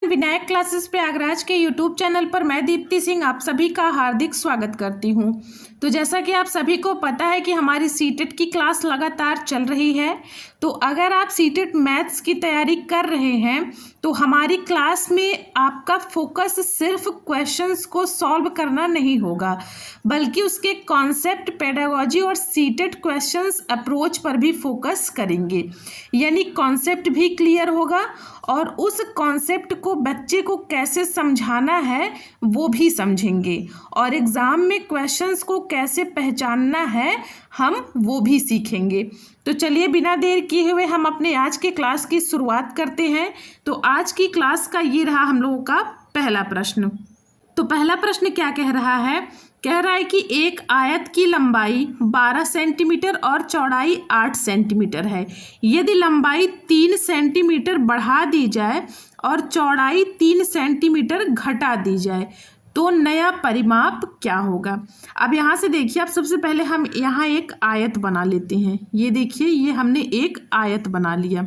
Vinayak classes Prayagraj के YouTube channel पर मैं दीप्ति सिंह आप सभी का हार्दिक स्वागत करती हूं। तो जैसा कि आप सभी को पता है कि हमारी सीटेट की क्लास लगातार चल रही है। तो अगर आप सीटेट मैथ्स की तैयारी कर रहे हैं तो हमारी क्लास में आपका फोकस सिर्फ क्वेश्चंस को सॉल्व करना नहीं होगा, बल्कि उसके कॉन्सेप्ट, पेडागोजी और सीटेट क्वेश्चंस अप्रोच पर भी फोकस करेंगे। यानी कॉन्सेप्ट भी क्लियर होगा और उस कॉन्सेप्ट को बच्चे को कैसे समझाना है वो भी समझेंगे, और एग्ज़ाम में क्वेश्चंस को कैसे पहचानना है हम वो भी सीखेंगे। तो चलिए बिना देर किए हुए हम अपने आज के क्लास की शुरुआत करते हैं। तो आज की क्लास का ये रहा हम लोगों का पहला प्रश्न। तो पहला प्रश्न क्या कह रहा है? कह रहा है कि एक आयत की लंबाई 12 सेंटीमीटर और चौड़ाई 8 सेंटीमीटर है। यदि लंबाई 3 सेंटीमीटर बढ़ा दी जाए और चौड़ाई 3 सेंटीमीटर घटा दी जाए तो नया परिमाप क्या होगा? अब यहाँ से देखिए, अब सबसे पहले हम यहाँ एक आयत बना लेते हैं। ये देखिए, ये हमने एक आयत बना लिया।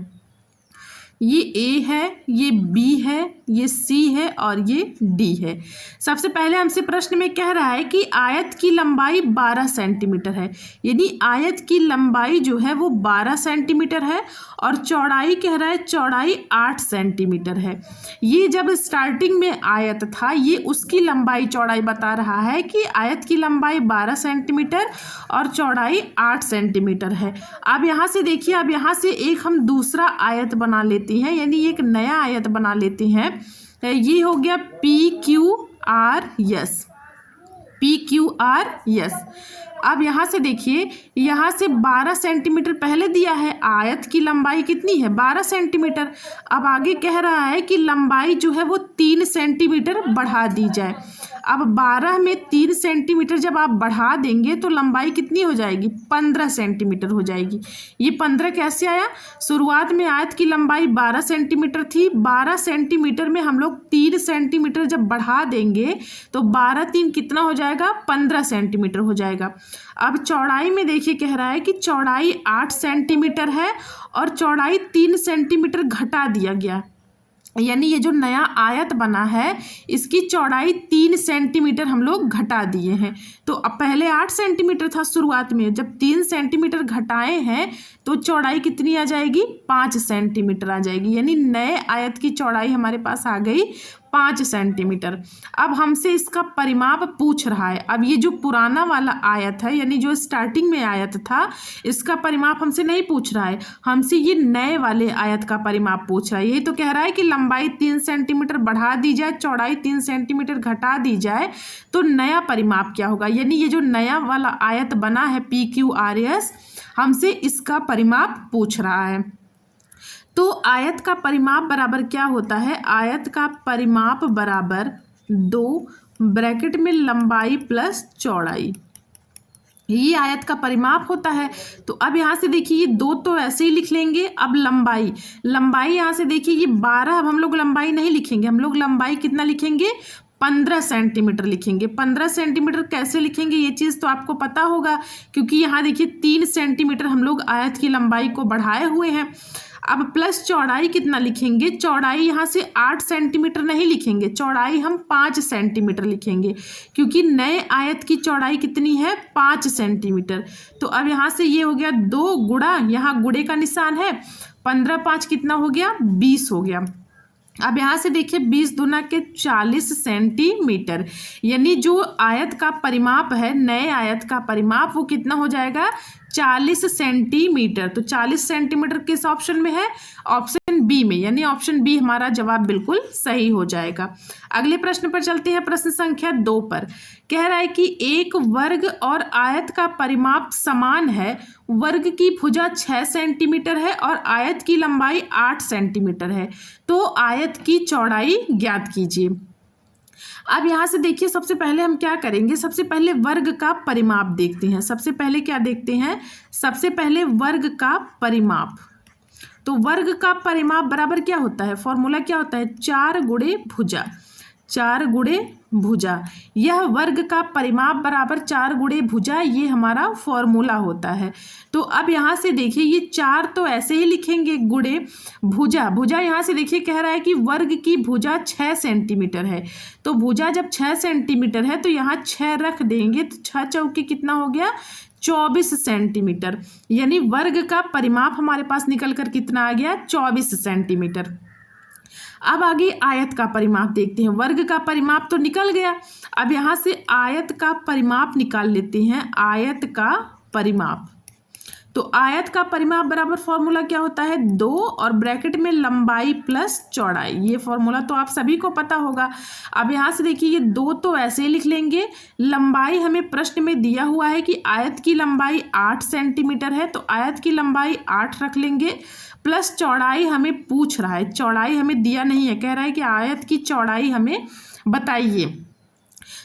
ये ए है, ये बी है, ये सी है और ये डी है। सबसे पहले हमसे प्रश्न में कह रहा है कि आयत की लंबाई 12 सेंटीमीटर है। यानी आयत की लंबाई जो है वो 12 सेंटीमीटर है और चौड़ाई कह रहा है चौड़ाई 8 सेंटीमीटर है। ये जब स्टार्टिंग में आयत था, ये उसकी लंबाई चौड़ाई बता रहा है कि आयत की लंबाई 12 सेंटीमीटर और चौड़ाई 8 सेंटीमीटर है। अब यहाँ से देखिए, अब यहाँ से एक हम दूसरा आयत बना लेते हैं, यानी एक नया आयत बना लेते हैं। ये हो गया PQRS। PQRS। अब यहाँ से देखिए, यहाँ से 12 सेंटीमीटर पहले दिया है, आयत की लंबाई कितनी है? 12 सेंटीमीटर। अब आगे कह रहा है कि लंबाई जो है वो 3 सेंटीमीटर बढ़ा दी जाए। अब 12 में 3 सेंटीमीटर जब आप बढ़ा देंगे तो लंबाई कितनी हो जाएगी? 15 सेंटीमीटर हो जाएगी। ये 15 कैसे आया? शुरुआत में आयत की लंबाई 12 सेंटीमीटर थी। 12 सेंटीमीटर में हम लोग 3 सेंटीमीटर जब बढ़ा देंगे तो 12 3 कितना हो जाएगा? 15 सेंटीमीटर हो जाएगा। अब चौड़ाई में देखिए, कह रहा है कि चौड़ाई 8 सेंटीमीटर है और चौड़ाई 3 सेंटीमीटर घटा दिया गया। यानी ये जो नया आयत बना है इसकी चौड़ाई 3 सेंटीमीटर हम लोग घटा दिए हैं। तो अब पहले 8 सेंटीमीटर था शुरुआत में, जब 3 सेंटीमीटर घटाए हैं तो चौड़ाई कितनी आ जाएगी? 5 सेंटीमीटर आ जाएगी। यानी नए आयत की चौड़ाई हमारे पास आ गई 5 सेंटीमीटर। अब हमसे इसका परिमाप पूछ रहा है। अब ये जो पुराना वाला आयत है, यानी जो स्टार्टिंग में आयत था, इसका परिमाप हमसे नहीं पूछ रहा है, हमसे ये नए वाले आयत का परिमाप पूछ रहा है। यही तो कह रहा है कि लंबाई 3 सेंटीमीटर बढ़ा दी जाए, चौड़ाई 3 सेंटीमीटर घटा दी जाए तो नया परिमाप क्या होगा। यानी ये जो नया वाला आयत बना है PQRS, हमसे इसका परिमाप पूछ रहा है। तो आयत का परिमाप बराबर क्या होता है? आयत का परिमाप बराबर 2 ब्रैकेट में लंबाई प्लस चौड़ाई, ये आयत का परिमाप होता है। तो अब यहाँ से देखिए, ये 2 तो ऐसे ही लिख लेंगे। अब लंबाई, लंबाई यहाँ से देखिए ये 12, अब हम लोग लंबाई नहीं लिखेंगे, हम लोग लंबाई कितना लिखेंगे? 15 सेंटीमीटर लिखेंगे। 15 सेंटीमीटर कैसे लिखेंगे ये चीज़ तो आपको पता होगा, क्योंकि यहाँ देखिए 3 सेंटीमीटर हम लोग आयत की लंबाई को बढ़ाए हुए हैं। अब प्लस चौड़ाई कितना लिखेंगे? चौड़ाई यहाँ से 8 सेंटीमीटर नहीं लिखेंगे, चौड़ाई हम 5 सेंटीमीटर लिखेंगे, क्योंकि नए आयत की चौड़ाई कितनी है? 5 सेंटीमीटर। तो अब यहाँ से ये हो गया 2 गुणा, यहाँ गुणे का निशान है, 15 5 कितना हो गया? 20 हो गया। अब यहाँ से देखिए 20 दूना के 40 सेंटीमीटर। यानी जो आयत का परिमाप है, नए आयत का परिमाप, वो कितना हो जाएगा? 40 सेंटीमीटर। तो 40 सेंटीमीटर किस ऑप्शन में है? ऑप्शन बी में, यानी ऑप्शन बी हमारा जवाब बिल्कुल सही हो जाएगा। अगले प्रश्न पर चलते हैं, प्रश्न संख्या 2 पर। कह रहा है कि एक वर्ग और आयत का परिमाप समान है। वर्ग की भुजा 6 सेंटीमीटर है और आयत की लंबाई 8 सेंटीमीटर है। तो आयत की चौड़ाई ज्ञात कीजिए। अब यहाँ से देखिए, सबसे पहले हम क्या करेंगे? सबसे पहले वर्ग का परिमाप देखते हैं। सबसे पहले क्या देखते हैं? सबसे पहले वर्ग का परिमाप। तो वर्ग का परिमाप बराबर क्या होता है? फॉर्मूला क्या होता है? 4 गुणे भुजा। 4 गुणे भुजा। यह वर्ग का परिमाप बराबर 4 गुणे भुजा, ये हमारा फॉर्मूला होता है। तो अब यहाँ से देखिए ये 4 तो ऐसे ही लिखेंगे गुणे भुजा। भुजा यहाँ से देखिए कह रहा है कि वर्ग की भुजा 6 सेंटीमीटर है। तो भुजा जब 6 सेंटीमीटर है तो यहाँ 6 रख देंगे तो 6 चौके कितना हो गया 24 सेंटीमीटर। यानी वर्ग का परिमाप हमारे पास निकल कर कितना आ गया 24 सेंटीमीटर। अब आगे आयत का परिमाप देखते हैं। वर्ग का परिमाप तो निकल गया, अब यहाँ से आयत का परिमाप निकाल लेते हैं। आयत का परिमाप, तो आयत का परिमाप बराबर फॉर्मूला क्या होता है 2 और ब्रैकेट में लंबाई प्लस चौड़ाई। ये फॉर्मूला तो आप सभी को पता होगा। अब यहाँ से देखिए ये 2 तो ऐसे ही लिख लेंगे। लंबाई हमें प्रश्न में दिया हुआ है कि आयत की लंबाई 8 सेंटीमीटर है, तो आयत की लंबाई 8 रख लेंगे। प्लस चौड़ाई हमें पूछ रहा है, चौड़ाई हमें दिया नहीं है, कह रहा है कि आयत की चौड़ाई हमें बताइए।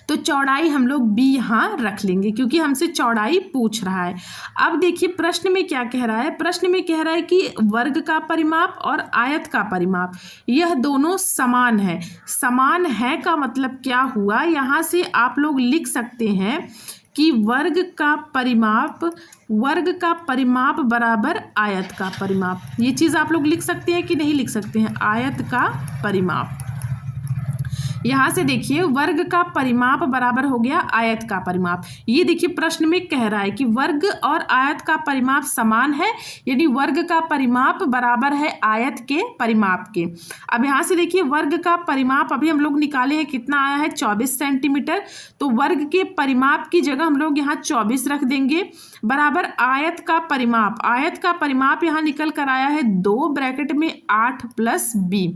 तो चौड़ाई हम लोग b यहाँ रख लेंगे क्योंकि हमसे चौड़ाई पूछ रहा है। अब देखिए प्रश्न में क्या कह रहा है। प्रश्न में कह रहा है कि वर्ग का परिमाप और आयत का परिमाप यह दोनों समान है। समान है का मतलब क्या हुआ, यहाँ से आप लोग लिख सकते हैं कि वर्ग का परिमाप बराबर आयत का परिमाप। ये चीज़ आप लोग लिख सकते हैं कि नहीं लिख सकते हैं, आयत का परिमाप। यहाँ से देखिए वर्ग का परिमाप बराबर हो गया आयत का परिमाप। ये देखिए प्रश्न में कह रहा है कि वर्ग और आयत का परिमाप समान है, यानी वर्ग का परिमाप बराबर है आयत के परिमाप के। अब यहाँ से देखिए वर्ग का परिमाप अभी हम लोग निकाले हैं, कितना आया है 24 सेंटीमीटर। तो वर्ग के परिमाप की जगह हम लोग यहाँ 24 रख देंगे बराबर आयत का परिमाप। आयत का परिमाप यहाँ निकल कर आया है 2 ब्रैकेट में 8 प्लस b।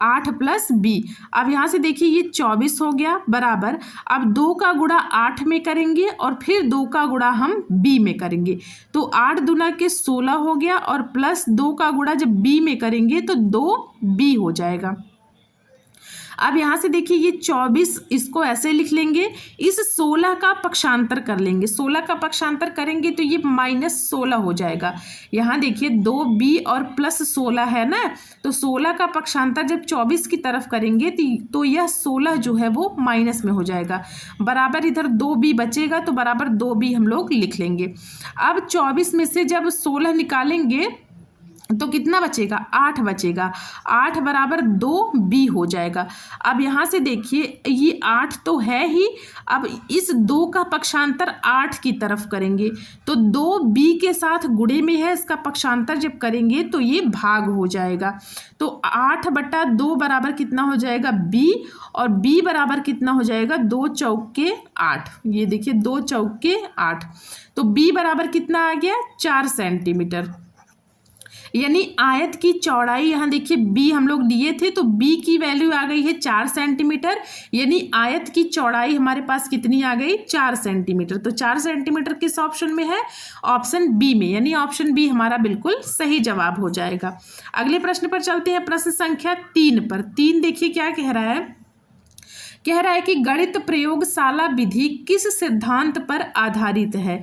8 plus b। अब यहाँ से देखिए ये 24 हो गया बराबर, अब 2 का गुणा 8 में करेंगे और फिर 2 का गुणा हम b में करेंगे, तो 8 दूना के 16 हो गया और प्लस 2 का गुणा जब b में करेंगे तो 2b हो जाएगा। अब यहाँ से देखिए ये 24 इसको ऐसे लिख लेंगे, इस 16 का पक्षांतर कर लेंगे। 16 का पक्षांतर करेंगे तो ये -16 हो जाएगा। यहाँ देखिए 2b और प्लस 16 है ना, तो 16 का पक्षांतर जब 24 की तरफ करेंगे तो यह 16 जो है वो माइनस में हो जाएगा बराबर, इधर 2b बचेगा तो बराबर 2b हम लोग लिख लेंगे। अब 24 में से जब 16 निकालेंगे तो कितना बचेगा 8 बचेगा, 8 बराबर 2b हो जाएगा। अब यहाँ से देखिए ये 8 तो है ही, अब इस 2 का पक्षांतर 8 की तरफ करेंगे तो 2b के साथ गुणे में है, इसका पक्षांतर जब करेंगे तो ये भाग हो जाएगा। तो 8/2 बराबर कितना हो जाएगा b, और b बराबर कितना हो जाएगा 2 चौके 8। ये देखिए 2 चौके 8, तो b बराबर कितना आ गया 4 सेंटीमीटर। यानी आयत की चौड़ाई यहाँ देखिए b हम लोग दिए थे तो b की वैल्यू आ गई है 4 सेंटीमीटर, यानी आयत की चौड़ाई हमारे पास कितनी आ गई 4 सेंटीमीटर। तो 4 सेंटीमीटर किस ऑप्शन में है, ऑप्शन बी में, यानी ऑप्शन बी हमारा बिल्कुल सही जवाब हो जाएगा। अगले प्रश्न पर चलते हैं, प्रश्न संख्या 3 पर। 3 देखिए क्या कह रहा है। कह रहा है कि गणित प्रयोगशाला विधि किस सिद्धांत पर आधारित है।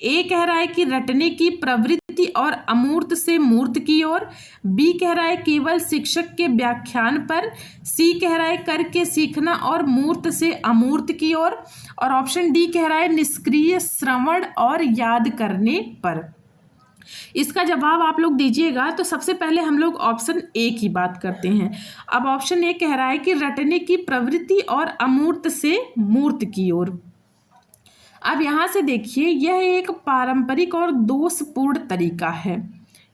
ए कह रहा है कि रटने की प्रवृत्ति और अमूर्त से मूर्त की ओर, बी कह रहा है केवल शिक्षक के व्याख्यान पर, सी कह रहा है करके सीखना और मूर्त से अमूर्त की ओर, और ऑप्शन डी कह रहा है निष्क्रिय श्रवण और याद करने पर। इसका जवाब आप लोग दीजिएगा। तो सबसे पहले हम लोग ऑप्शन ए की बात करते हैं। अब ऑप्शन ए कह रहा है कि रटने की प्रवृत्ति और अमूर्त से मूर्त की ओर। अब यहाँ से देखिए यह एक पारंपरिक और दोषपूर्ण तरीका है।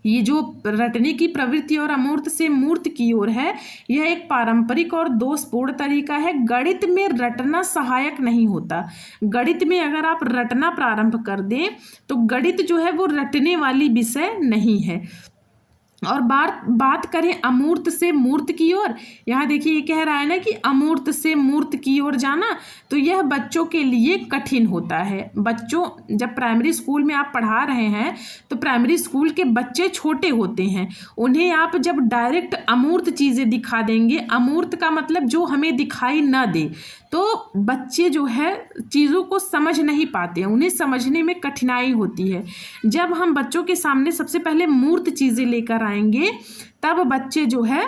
ये जो रटने की प्रवृत्ति और अमूर्त से मूर्त की ओर है, यह एक पारंपरिक और दोषपूर्ण तरीका है। गणित में रटना सहायक नहीं होता। गणित में अगर आप रटना प्रारंभ कर दें तो गणित जो है वो रटने वाली विषय नहीं है। और बात करें अमूर्त से मूर्त की ओर, यहाँ देखिए ये कह रहा है ना कि अमूर्त से मूर्त की ओर जाना, तो यह बच्चों के लिए कठिन होता है। बच्चों जब प्राइमरी स्कूल में आप पढ़ा रहे हैं तो प्राइमरी स्कूल के बच्चे छोटे होते हैं, उन्हें आप जब डायरेक्ट अमूर्त चीज़ें दिखा देंगे, अमूर्त का मतलब जो हमें दिखाई न दे, तो बच्चे जो है चीज़ों को समझ नहीं पाते हैं, उन्हें समझने में कठिनाई होती है। जब हम बच्चों के सामने सबसे पहले मूर्त चीज़ें लेकर आएंगे तब बच्चे जो है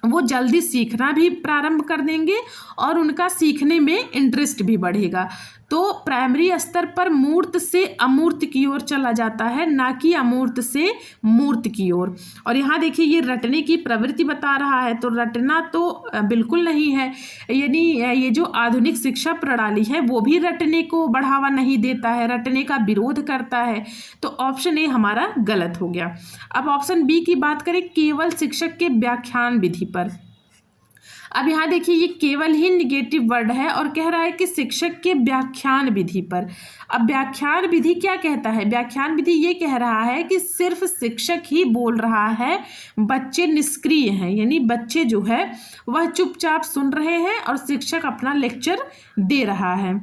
वो जल्दी सीखना भी प्रारंभ कर देंगे और उनका सीखने में इंटरेस्ट भी बढ़ेगा। तो प्राइमरी स्तर पर मूर्त से अमूर्त की ओर चला जाता है, ना कि अमूर्त से मूर्त की ओर। और यहाँ देखिए ये रटने की प्रवृत्ति बता रहा है, तो रटना तो बिल्कुल नहीं है, यानी ये जो आधुनिक शिक्षा प्रणाली है वो भी रटने को बढ़ावा नहीं देता है, रटने का विरोध करता है। तो ऑप्शन ए हमारा गलत हो गया। अब ऑप्शन बी की बात करें, केवल शिक्षक के व्याख्यान विधि पर। अब यहाँ देखिए ये केवल ही निगेटिव वर्ड है और कह रहा है कि शिक्षक के व्याख्यान विधि पर। अब व्याख्यान विधि क्या कहता है? व्याख्यान विधि ये कह रहा है कि सिर्फ शिक्षक ही बोल रहा है, बच्चे निष्क्रिय हैं, यानी बच्चे जो है वह चुपचाप सुन रहे हैं और शिक्षक अपना लेक्चर दे रहा है।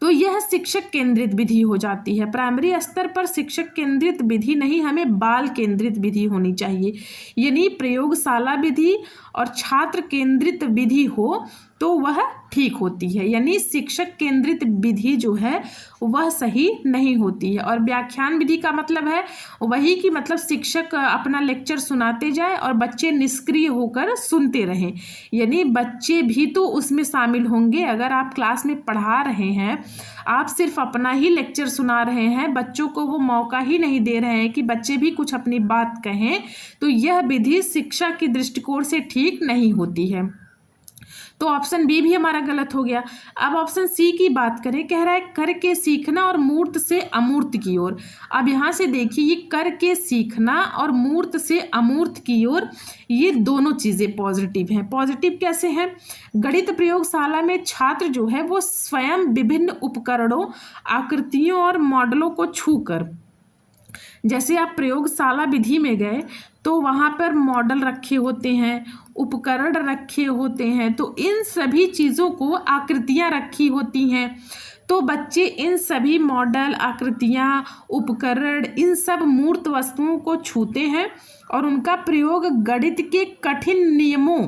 तो यह शिक्षक केंद्रित विधि हो जाती है। प्राइमरी स्तर पर शिक्षक केंद्रित विधि नहीं, हमें बाल केंद्रित विधि होनी चाहिए, यानी प्रयोगशाला विधि और छात्र केंद्रित विधि हो तो वह ठीक होती है, यानी शिक्षक केंद्रित विधि जो है वह सही नहीं होती है। और व्याख्यान विधि का मतलब है वही कि मतलब शिक्षक अपना लेक्चर सुनाते जाए और बच्चे निष्क्रिय होकर सुनते रहें, यानी बच्चे भी तो उसमें शामिल होंगे। अगर आप क्लास में पढ़ा रहे हैं, आप सिर्फ अपना ही लेक्चर सुना रहे हैं, बच्चों को वो मौका ही नहीं दे रहे हैं कि बच्चे भी कुछ अपनी बात कहें, तो यह विधि शिक्षा के दृष्टिकोण से ठीक नहीं होती है। तो ऑप्शन बी भी हमारा गलत हो गया। अब ऑप्शन सी की बात करें, कह रहा है करके सीखना और मूर्त से अमूर्त की ओर। अब यहाँ से देखिए ये करके सीखना और मूर्त से अमूर्त की ओर, ये दोनों चीज़ें पॉजिटिव हैं। पॉजिटिव कैसे हैं? गणित प्रयोगशाला में छात्र जो है वो स्वयं विभिन्न उपकरणों, आकृतियों और मॉडलों को छूकर, जैसे आप प्रयोगशाला विधि में गए तो वहाँ पर मॉडल रखे होते हैं, उपकरण रखे होते हैं, तो इन सभी चीज़ों को, आकृतियाँ रखी होती हैं, तो बच्चे इन सभी मॉडल, आकृतियाँ, उपकरण, इन सब मूर्त वस्तुओं को छूते हैं और उनका प्रयोग गणित के कठिन नियमों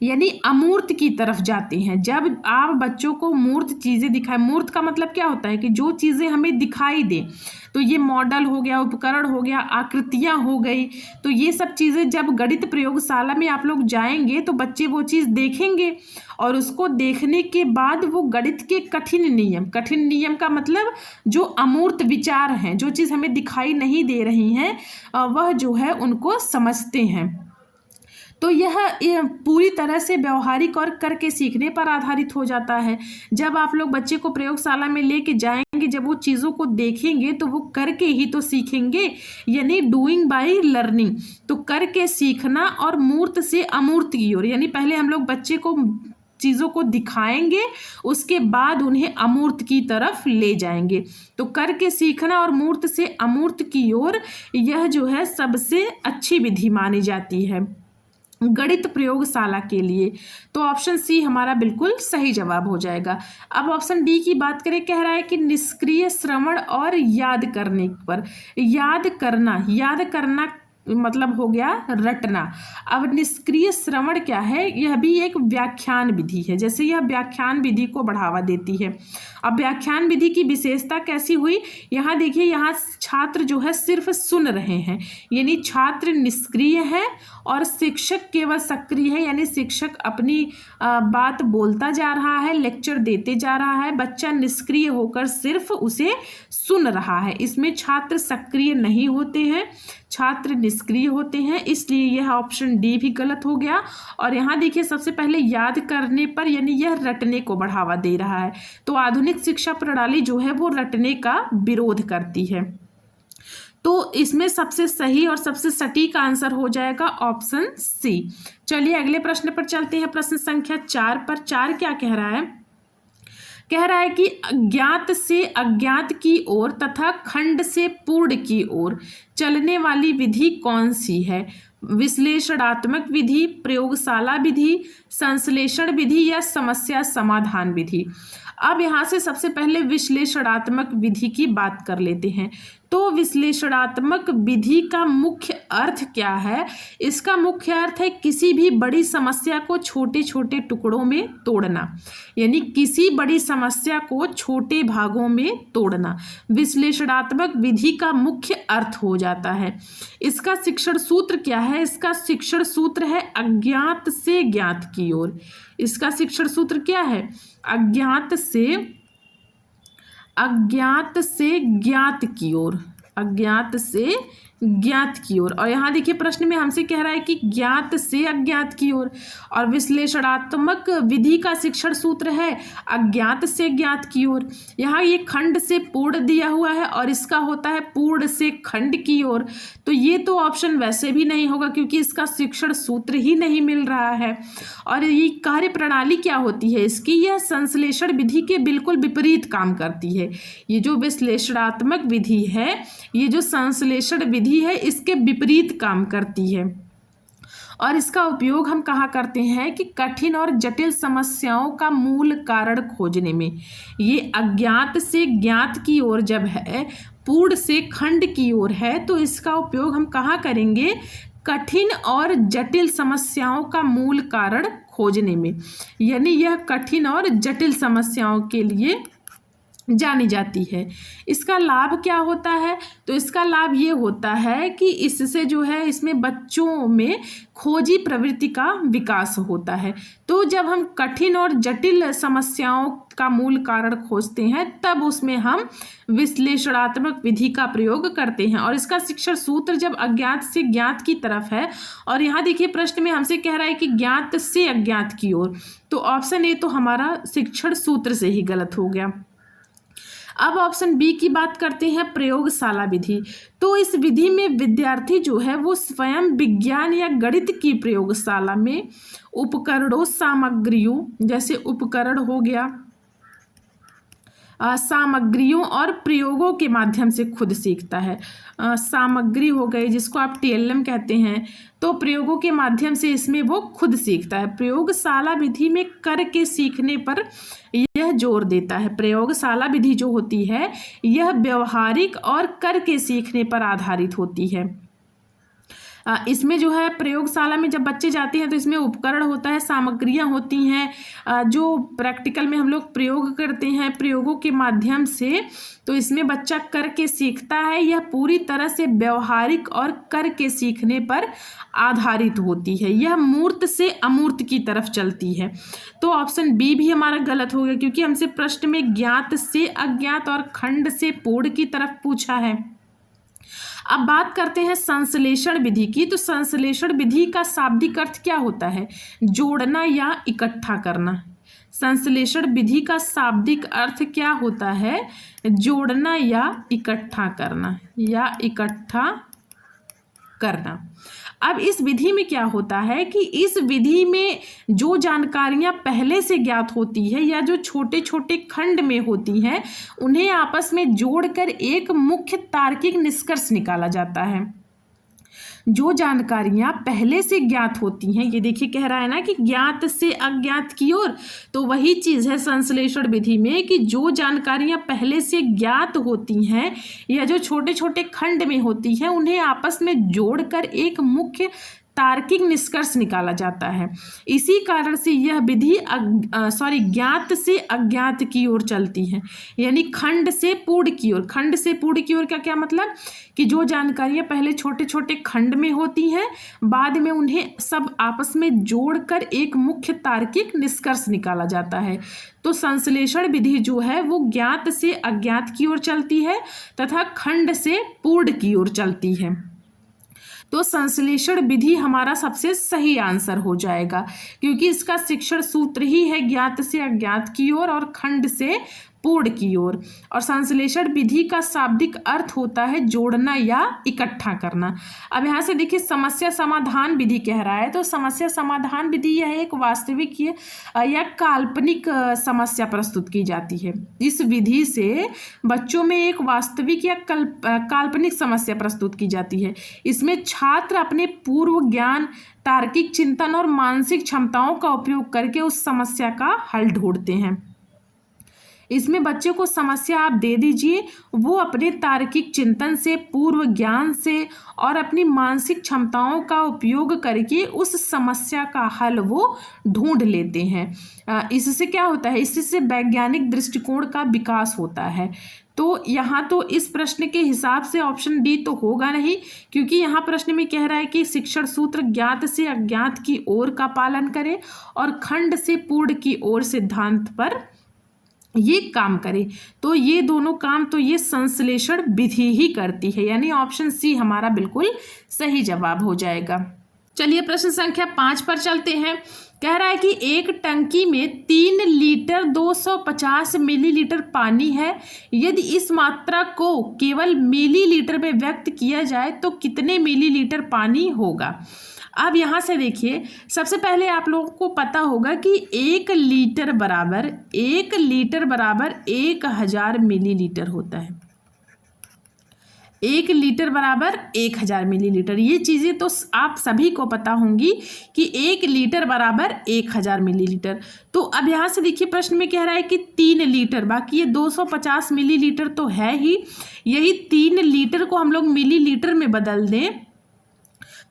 यानी अमूर्त की तरफ जाते हैं। जब आप बच्चों को मूर्त चीज़ें दिखाएं, मूर्त का मतलब क्या होता है कि जो चीज़ें हमें दिखाई दें, तो ये मॉडल हो गया, उपकरण हो गया, आकृतियाँ हो गई, तो ये सब चीज़ें जब गणित प्रयोगशाला में आप लोग जाएंगे तो बच्चे वो चीज़ देखेंगे और उसको देखने के बाद वो गणित के कठिन नियम का मतलब जो अमूर्त विचार हैं, जो चीज़ हमें दिखाई नहीं दे रही हैं, वह जो है उनको समझते हैं। तो यह पूरी तरह से व्यवहारिक और करके सीखने पर आधारित हो जाता है। जब आप लोग बच्चे को प्रयोगशाला में लेके जाएंगे, जब वो चीज़ों को देखेंगे तो वो करके ही तो सीखेंगे, यानी डूइंग बाय लर्निंग। तो करके सीखना और मूर्त से अमूर्त की ओर, यानी पहले हम लोग बच्चे को चीज़ों को दिखाएंगे, उसके बाद उन्हें अमूर्त की तरफ ले जाएंगे। तो करके सीखना और मूर्त से अमूर्त की ओर, यह जो है सबसे अच्छी विधि मानी जाती है गणित प्रयोगशाला के लिए। तो ऑप्शन सी हमारा बिल्कुल सही जवाब हो जाएगा। अब ऑप्शन डी की बात करें, कह रहा है कि निष्क्रिय श्रवण और याद करने पर। याद करना मतलब हो गया रटना। अब निष्क्रिय श्रवण क्या है? यह भी एक व्याख्यान विधि है, जैसे यह व्याख्यान विधि को बढ़ावा देती है। अब व्याख्यान विधि की विशेषता कैसी हुई? यहाँ देखिए, यहाँ छात्र जो है सिर्फ सुन रहे हैं, यानी छात्र निष्क्रिय है और शिक्षक केवल सक्रिय है, यानी शिक्षक अपनी बात बोलता जा रहा है, लेक्चर देते जा रहा है, बच्चा निष्क्रिय होकर सिर्फ उसे सुन रहा है। इसमें छात्र सक्रिय नहीं होते हैं, छात्र निष्क्रिय होते हैं, इसलिए यह ऑप्शन डी भी गलत हो गया। और यहाँ देखिए सबसे पहले याद करने पर, यानी यह रटने को बढ़ावा दे रहा है। तो आधुनिक शिक्षा प्रणाली जो है वो रटने का विरोध करती है। तो इसमें सबसे सही और सबसे सटीक आंसर हो जाएगा ऑप्शन सी। चलिए अगले प्रश्न पर चलते हैं, प्रश्न संख्या 4 पर। 4 क्या कह रहा है? कह रहा है कि अज्ञात से अज्ञात की ओर तथा खंड से पूर्ण की ओर चलने वाली विधि कौन सी है? विश्लेषणात्मक विधि, प्रयोगशाला विधि, संश्लेषण विधि या समस्या समाधान विधि। अब यहाँ से सबसे पहले विश्लेषणात्मक विधि की बात कर लेते हैं। तो विश्लेषणात्मक विधि का मुख्य अर्थ क्या है? इसका मुख्य अर्थ है किसी भी बड़ी समस्या को छोटे छोटे टुकड़ों में तोड़ना, यानी किसी बड़ी समस्या को छोटे भागों में तोड़ना विश्लेषणात्मक विधि का मुख्य अर्थ हो जाता है। इसका शिक्षण सूत्र क्या है? इसका शिक्षण सूत्र है अज्ञात से ज्ञात की ओर। इसका शिक्षण सूत्र क्या है? अज्ञात से ज्ञात की ओर, अज्ञात से ज्ञात की ओर। और यहाँ देखिए प्रश्न में हमसे कह रहा है कि ज्ञात से अज्ञात की ओर, और विश्लेषणात्मक विधि का शिक्षण सूत्र है अज्ञात से ज्ञात की ओर। यहाँ ये खंड से पूर्ण दिया हुआ है और इसका होता है पूर्ण से खंड की ओर, तो ये तो ऑप्शन वैसे भी नहीं होगा क्योंकि इसका शिक्षण सूत्र ही नहीं मिल रहा है। और ये कार्य प्रणाली क्या होती है इसकी? यह संश्लेषण विधि के बिल्कुल विपरीत काम करती है। ये जो विश्लेषणात्मक विधि है, ये जो संश्लेषण विधि है, इसके विपरीत काम करती है। और इसका उपयोग हम कहाँ करते हैं कि कठिन और जटिल समस्याओं का मूल कारण खोजने में। ये अज्ञात से ज्ञात की ओर जब है, पूर्ण से खंड की ओर है, तो इसका उपयोग हम कहाँ करेंगे? कठिन और जटिल समस्याओं का मूल कारण खोजने में, यानी यह कठिन और जटिल समस्याओं के लिए जानी जाती है। इसका लाभ क्या होता है? तो इसका लाभ ये होता है कि इससे जो है इसमें बच्चों में खोजी प्रवृत्ति का विकास होता है। तो जब हम कठिन और जटिल समस्याओं का मूल कारण खोजते हैं तब उसमें हम विश्लेषणात्मक विधि का प्रयोग करते हैं। और इसका शिक्षण सूत्र जब अज्ञात से ज्ञात की तरफ है, और यहाँ देखिए प्रश्न में हमसे कह रहा है कि ज्ञात से अज्ञात की ओर, तो ऑप्शन ए तो हमारा शिक्षण सूत्र से ही गलत हो गया। अब ऑप्शन बी की बात करते हैं प्रयोगशाला विधि। तो इस विधि में विद्यार्थी जो है वो स्वयं विज्ञान या गणित की प्रयोगशाला में उपकरणों, सामग्रियों, जैसे उपकरण हो गया, सामग्रियों और प्रयोगों के माध्यम से खुद सीखता है। सामग्री हो गई जिसको आप टीएलएम कहते हैं, तो प्रयोगों के माध्यम से इसमें वो खुद सीखता है। प्रयोगशाला विधि में करके सीखने पर यह जोर देता है। प्रयोगशाला विधि जो होती है यह व्यवहारिक और करके सीखने पर आधारित होती है। इसमें जो है प्रयोगशाला में जब बच्चे जाते हैं तो इसमें उपकरण होता है, सामग्रियां होती हैं जो प्रैक्टिकल में हम लोग प्रयोग करते हैं प्रयोगों के माध्यम से, तो इसमें बच्चा करके सीखता है। यह पूरी तरह से व्यवहारिक और करके सीखने पर आधारित होती है। यह मूर्त से अमूर्त की तरफ चलती है। तो ऑप्शन बी भी हमारा गलत हो गया क्योंकि हमसे प्रश्न में ज्ञात से अज्ञात और खंड से पूर्ण की तरफ पूछा है। अब बात करते हैं संश्लेषण विधि की। तो संश्लेषण विधि का शाब्दिक अर्थ क्या होता है? जोड़ना या इकट्ठा करना। संश्लेषण विधि का शाब्दिक अर्थ क्या होता है? जोड़ना या इकट्ठा करना, या इकट्ठा करना। अब इस विधि में क्या होता है कि इस विधि में जो जानकारियां पहले से ज्ञात होती है या जो छोटे छोटे खंड में होती हैं उन्हें आपस में जोड़कर एक मुख्य तार्किक निष्कर्ष निकाला जाता है। जो जानकारियां पहले से ज्ञात होती हैं, ये देखिए कह रहा है ना कि ज्ञात से अज्ञात की ओर, तो वही चीज़ है संश्लेषण विधि में कि जो जानकारियां पहले से ज्ञात होती हैं या जो छोटे छोटे खंड में होती हैं उन्हें आपस में जोड़कर एक मुख्य तार्किक निष्कर्ष निकाला जाता है। इसी कारण से यह विधि ज्ञात से अज्ञात की ओर चलती है, यानी खंड से पूर्ण की ओर। खंड से पूर्ण की ओर का क्या मतलब कि जो जानकारियां पहले छोटे छोटे खंड में होती हैं बाद में उन्हें सब आपस में जोड़कर एक मुख्य तार्किक निष्कर्ष निकाला जाता है। तो संश्लेषण विधि जो है वो ज्ञात से अज्ञात की ओर चलती है तथा खंड से पूर्ण की ओर चलती है। तो संश्लेषण विधि हमारा सबसे सही आंसर हो जाएगा क्योंकि इसका शिक्षण सूत्र ही है ज्ञात से अज्ञात की ओर और खंड से पूर्ण की ओर। और संश्लेषण विधि का शाब्दिक अर्थ होता है जोड़ना या इकट्ठा करना। अब यहाँ से देखिए समस्या समाधान विधि कह रहा है, तो समस्या समाधान विधि यह एक वास्तविक या काल्पनिक समस्या प्रस्तुत की जाती है। इस विधि से बच्चों में एक वास्तविक या काल्पनिक समस्या प्रस्तुत की जाती है। इसमें छात्र अपने पूर्व ज्ञान, तार्किक चिंतन और मानसिक क्षमताओं का उपयोग करके उस समस्या का हल ढूंढते हैं। इसमें बच्चे को समस्या आप दे दीजिए, वो अपने तार्किक चिंतन से, पूर्व ज्ञान से और अपनी मानसिक क्षमताओं का उपयोग करके उस समस्या का हल वो ढूंढ लेते हैं। इससे क्या होता है, इससे वैज्ञानिक दृष्टिकोण का विकास होता है। तो यहाँ तो इस प्रश्न के हिसाब से ऑप्शन डी तो होगा नहीं, क्योंकि यहाँ प्रश्न में कह रहा है कि शिक्षण सूत्र ज्ञात से अज्ञात की ओर का पालन करे और खंड से पूर्ण की ओर सिद्धांत पर ये काम करे। तो ये दोनों काम तो ये संश्लेषण विधि ही करती है, यानी ऑप्शन सी हमारा बिल्कुल सही जवाब हो जाएगा। चलिए प्रश्न संख्या 5 पर चलते हैं। कह रहा है कि एक टंकी में 3 लीटर 250 मिलीलीटर पानी है। यदि इस मात्रा को केवल मिलीलीटर में व्यक्त किया जाए तो कितने मिलीलीटर पानी होगा। अब यहाँ से देखिए, सबसे पहले आप लोगों को पता होगा कि 1 लीटर बराबर 1000 मिलीलीटर होता है। 1 लीटर बराबर 1000 मिलीलीटर, ये चीज़ें तो आप सभी को पता होंगी कि 1 लीटर बराबर 1000 मिलीलीटर। तो अब यहाँ से देखिए प्रश्न में कह रहा है कि 3 लीटर, बाकी ये 250 मिलीलीटर तो है ही, यही 3 लीटर को हम लोग मिलीलीटर में बदल दें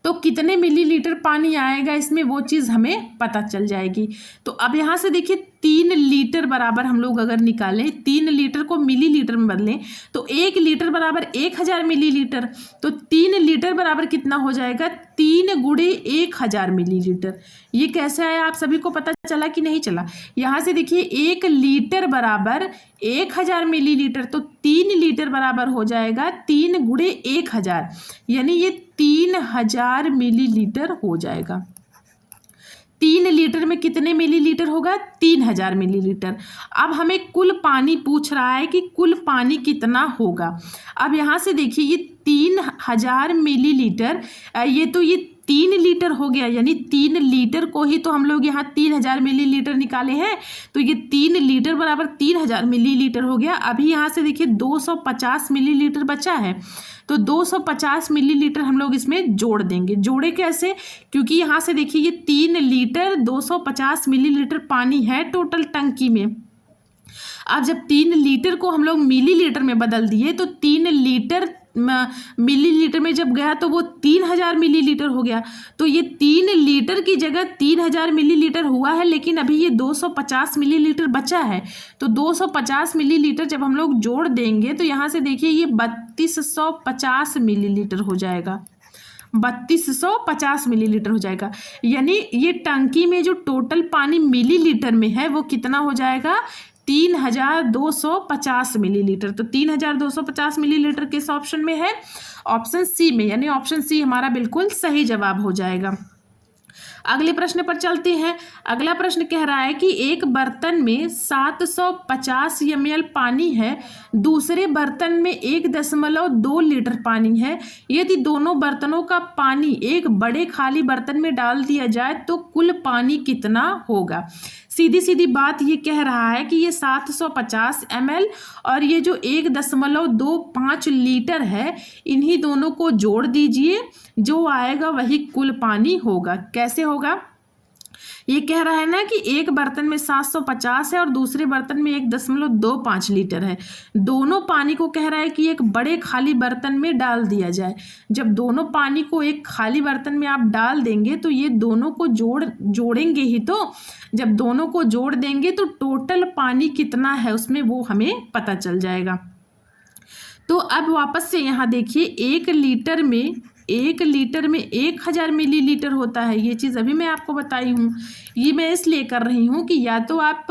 तो कितने मिलीलीटर पानी आएगा इसमें, वो चीज़ हमें पता चल जाएगी। तो अब यहाँ से देखिए 3 लीटर बराबर हम लोग अगर निकालें, 3 लीटर को मिलीलीटर में बदलें तो 1 लीटर बराबर 1000 मिलीलीटर, तो 3 लीटर बराबर कितना हो जाएगा, 3 गुणे 1000 मिलीलीटर। ये कैसे आया आप सभी को पता चला कि नहीं चला। यहाँ से देखिए 1 लीटर बराबर 1000 मिलीलीटर, तो 3 लीटर बराबर हो जाएगा 3 गुणे 1000, यानी ये 3000 मिलीलीटर हो जाएगा। 3 लीटर में कितने मिलीलीटर होगा, 3000 मिलीलीटर। अब हमें कुल पानी पूछ रहा है कि कुल पानी कितना होगा। अब यहाँ से देखिए ये 3000 मिलीलीटर, ये 3 लीटर हो गया, यानी 3 लीटर को ही तो हम लोग यहाँ 3000 मिलीलीटर निकाले हैं, तो ये 3 लीटर बराबर 3000 मिलीलीटर हो गया। अभी यहाँ से देखिए 250 मिलीलीटर बचा है, तो 250 मिलीलीटर हम लोग इसमें जोड़ देंगे। जोड़े कैसे, क्योंकि यहाँ से देखिए ये 3 लीटर 250 मिलीलीटर पानी है टोटल टंकी में। अब जब 3 लीटर को हम लोग मिलीलीटर में बदल दिए तो 3 लीटर मिलीलीटर में जब गया तो वो 3000 मिलीलीटर हो गया। तो ये 3 लीटर की जगह 3000 मिलीलीटर हुआ है, लेकिन अभी ये 250 मिलीलीटर बचा है। तो 250 मिलीलीटर जब हम लोग जोड़ देंगे तो यहाँ से देखिए ये 3250 मिलीलीटर हो जाएगा। 3250 मिलीलीटर हो जाएगा, यानी ये टंकी में जो टोटल पानी मिलीलीटर में है वो कितना हो जाएगा, 3250 मिलीलीटर। तो 3250 मिलीलीटर किस ऑप्शन में है, ऑप्शन सी में, यानी ऑप्शन सी हमारा बिल्कुल सही जवाब हो जाएगा। अगले प्रश्न पर चलते हैं। अगला प्रश्न कह रहा है कि एक बर्तन में 750 ml पानी है, दूसरे बर्तन में 1.2 लीटर पानी है। यदि दोनों बर्तनों का पानी एक बड़े खाली बर्तन में डाल दिया जाए तो कुल पानी कितना होगा। सीधी सीधी बात ये कह रहा है कि ये 750 ml और ये जो 1.25 लीटर है, इन्हीं दोनों को जोड़ दीजिए, जो आएगा वही कुल पानी होगा। कैसे होगा, ये कह रहा है ना कि एक बर्तन में 750 है और दूसरे बर्तन में 1.25 लीटर है। दोनों पानी को कह रहा है कि एक बड़े खाली बर्तन में डाल दिया जाए। जब दोनों पानी को एक खाली बर्तन में आप डाल देंगे तो ये दोनों को जोड़ेंगे ही, तो जब दोनों को जोड़ देंगे तो टोटल पानी कितना है उसमें वो हमें पता चल जाएगा। तो अब वापस से यहाँ देखिए 1 लीटर में 1000 मिलीलीटर होता है। ये चीज़ अभी मैं आपको बताई हूँ। ये मैं इसलिए कर रही हूँ कि या तो आप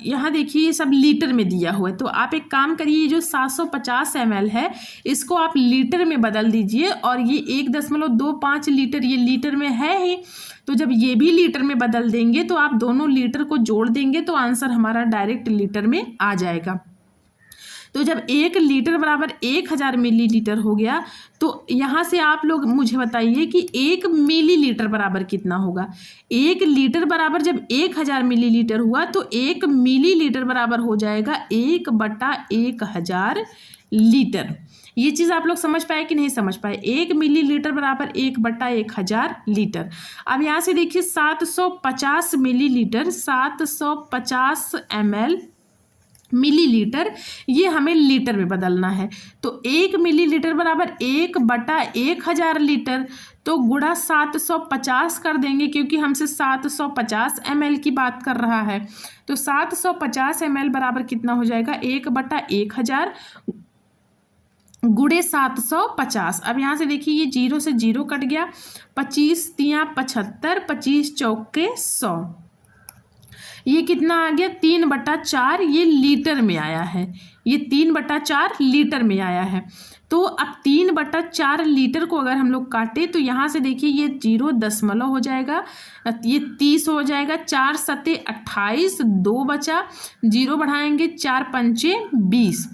यहाँ देखिए ये सब लीटर में दिया हुआ है, तो आप एक काम करिए, ये जो 750 ml है इसको आप लीटर में बदल दीजिए, और ये 1.25 लीटर ये लीटर में है ही, तो जब ये भी लीटर में बदल देंगे तो आप दोनों लीटर को जोड़ देंगे तो आंसर हमारा डायरेक्ट लीटर में आ जाएगा। तो जब 1 लीटर बराबर 1000 मिलीलीटर हो गया, तो यहाँ से आप लोग मुझे बताइए कि 1 मिलीलीटर बराबर कितना होगा। 1 लीटर बराबर जब 1000 मिलीलीटर हुआ तो 1 मिलीलीटर बराबर हो जाएगा 1/1000 लीटर। ये चीज़ आप लोग समझ पाए कि नहीं समझ पाए। 1 मिलीलीटर बराबर 1/1000 लीटर। अब यहाँ से देखिए 750 मिलीलीटर 750 ml मिलीलीटर, ये हमें लीटर में बदलना है। तो 1 मिलीलीटर बराबर 1/1000 लीटर, तो गुणा 750 कर देंगे क्योंकि हमसे 750 ml की बात कर रहा है। तो 750 ml बराबर कितना हो जाएगा, 1/1000 गुणे 750। अब यहाँ से देखिए ये 0 से 0 कट गया, 25 तियाँ 75, 25 चौके 100, ये कितना आ गया 3/4, ये लीटर में आया है, ये 3/4 लीटर में आया है। तो अब 3/4 लीटर को अगर हम लोग काटे तो यहाँ से देखिए ये 0 दशमलव हो जाएगा, ये 30 हो जाएगा, 4 सते 28, 2 बचा, 0 बढ़ाएंगे 4 पंचे 20,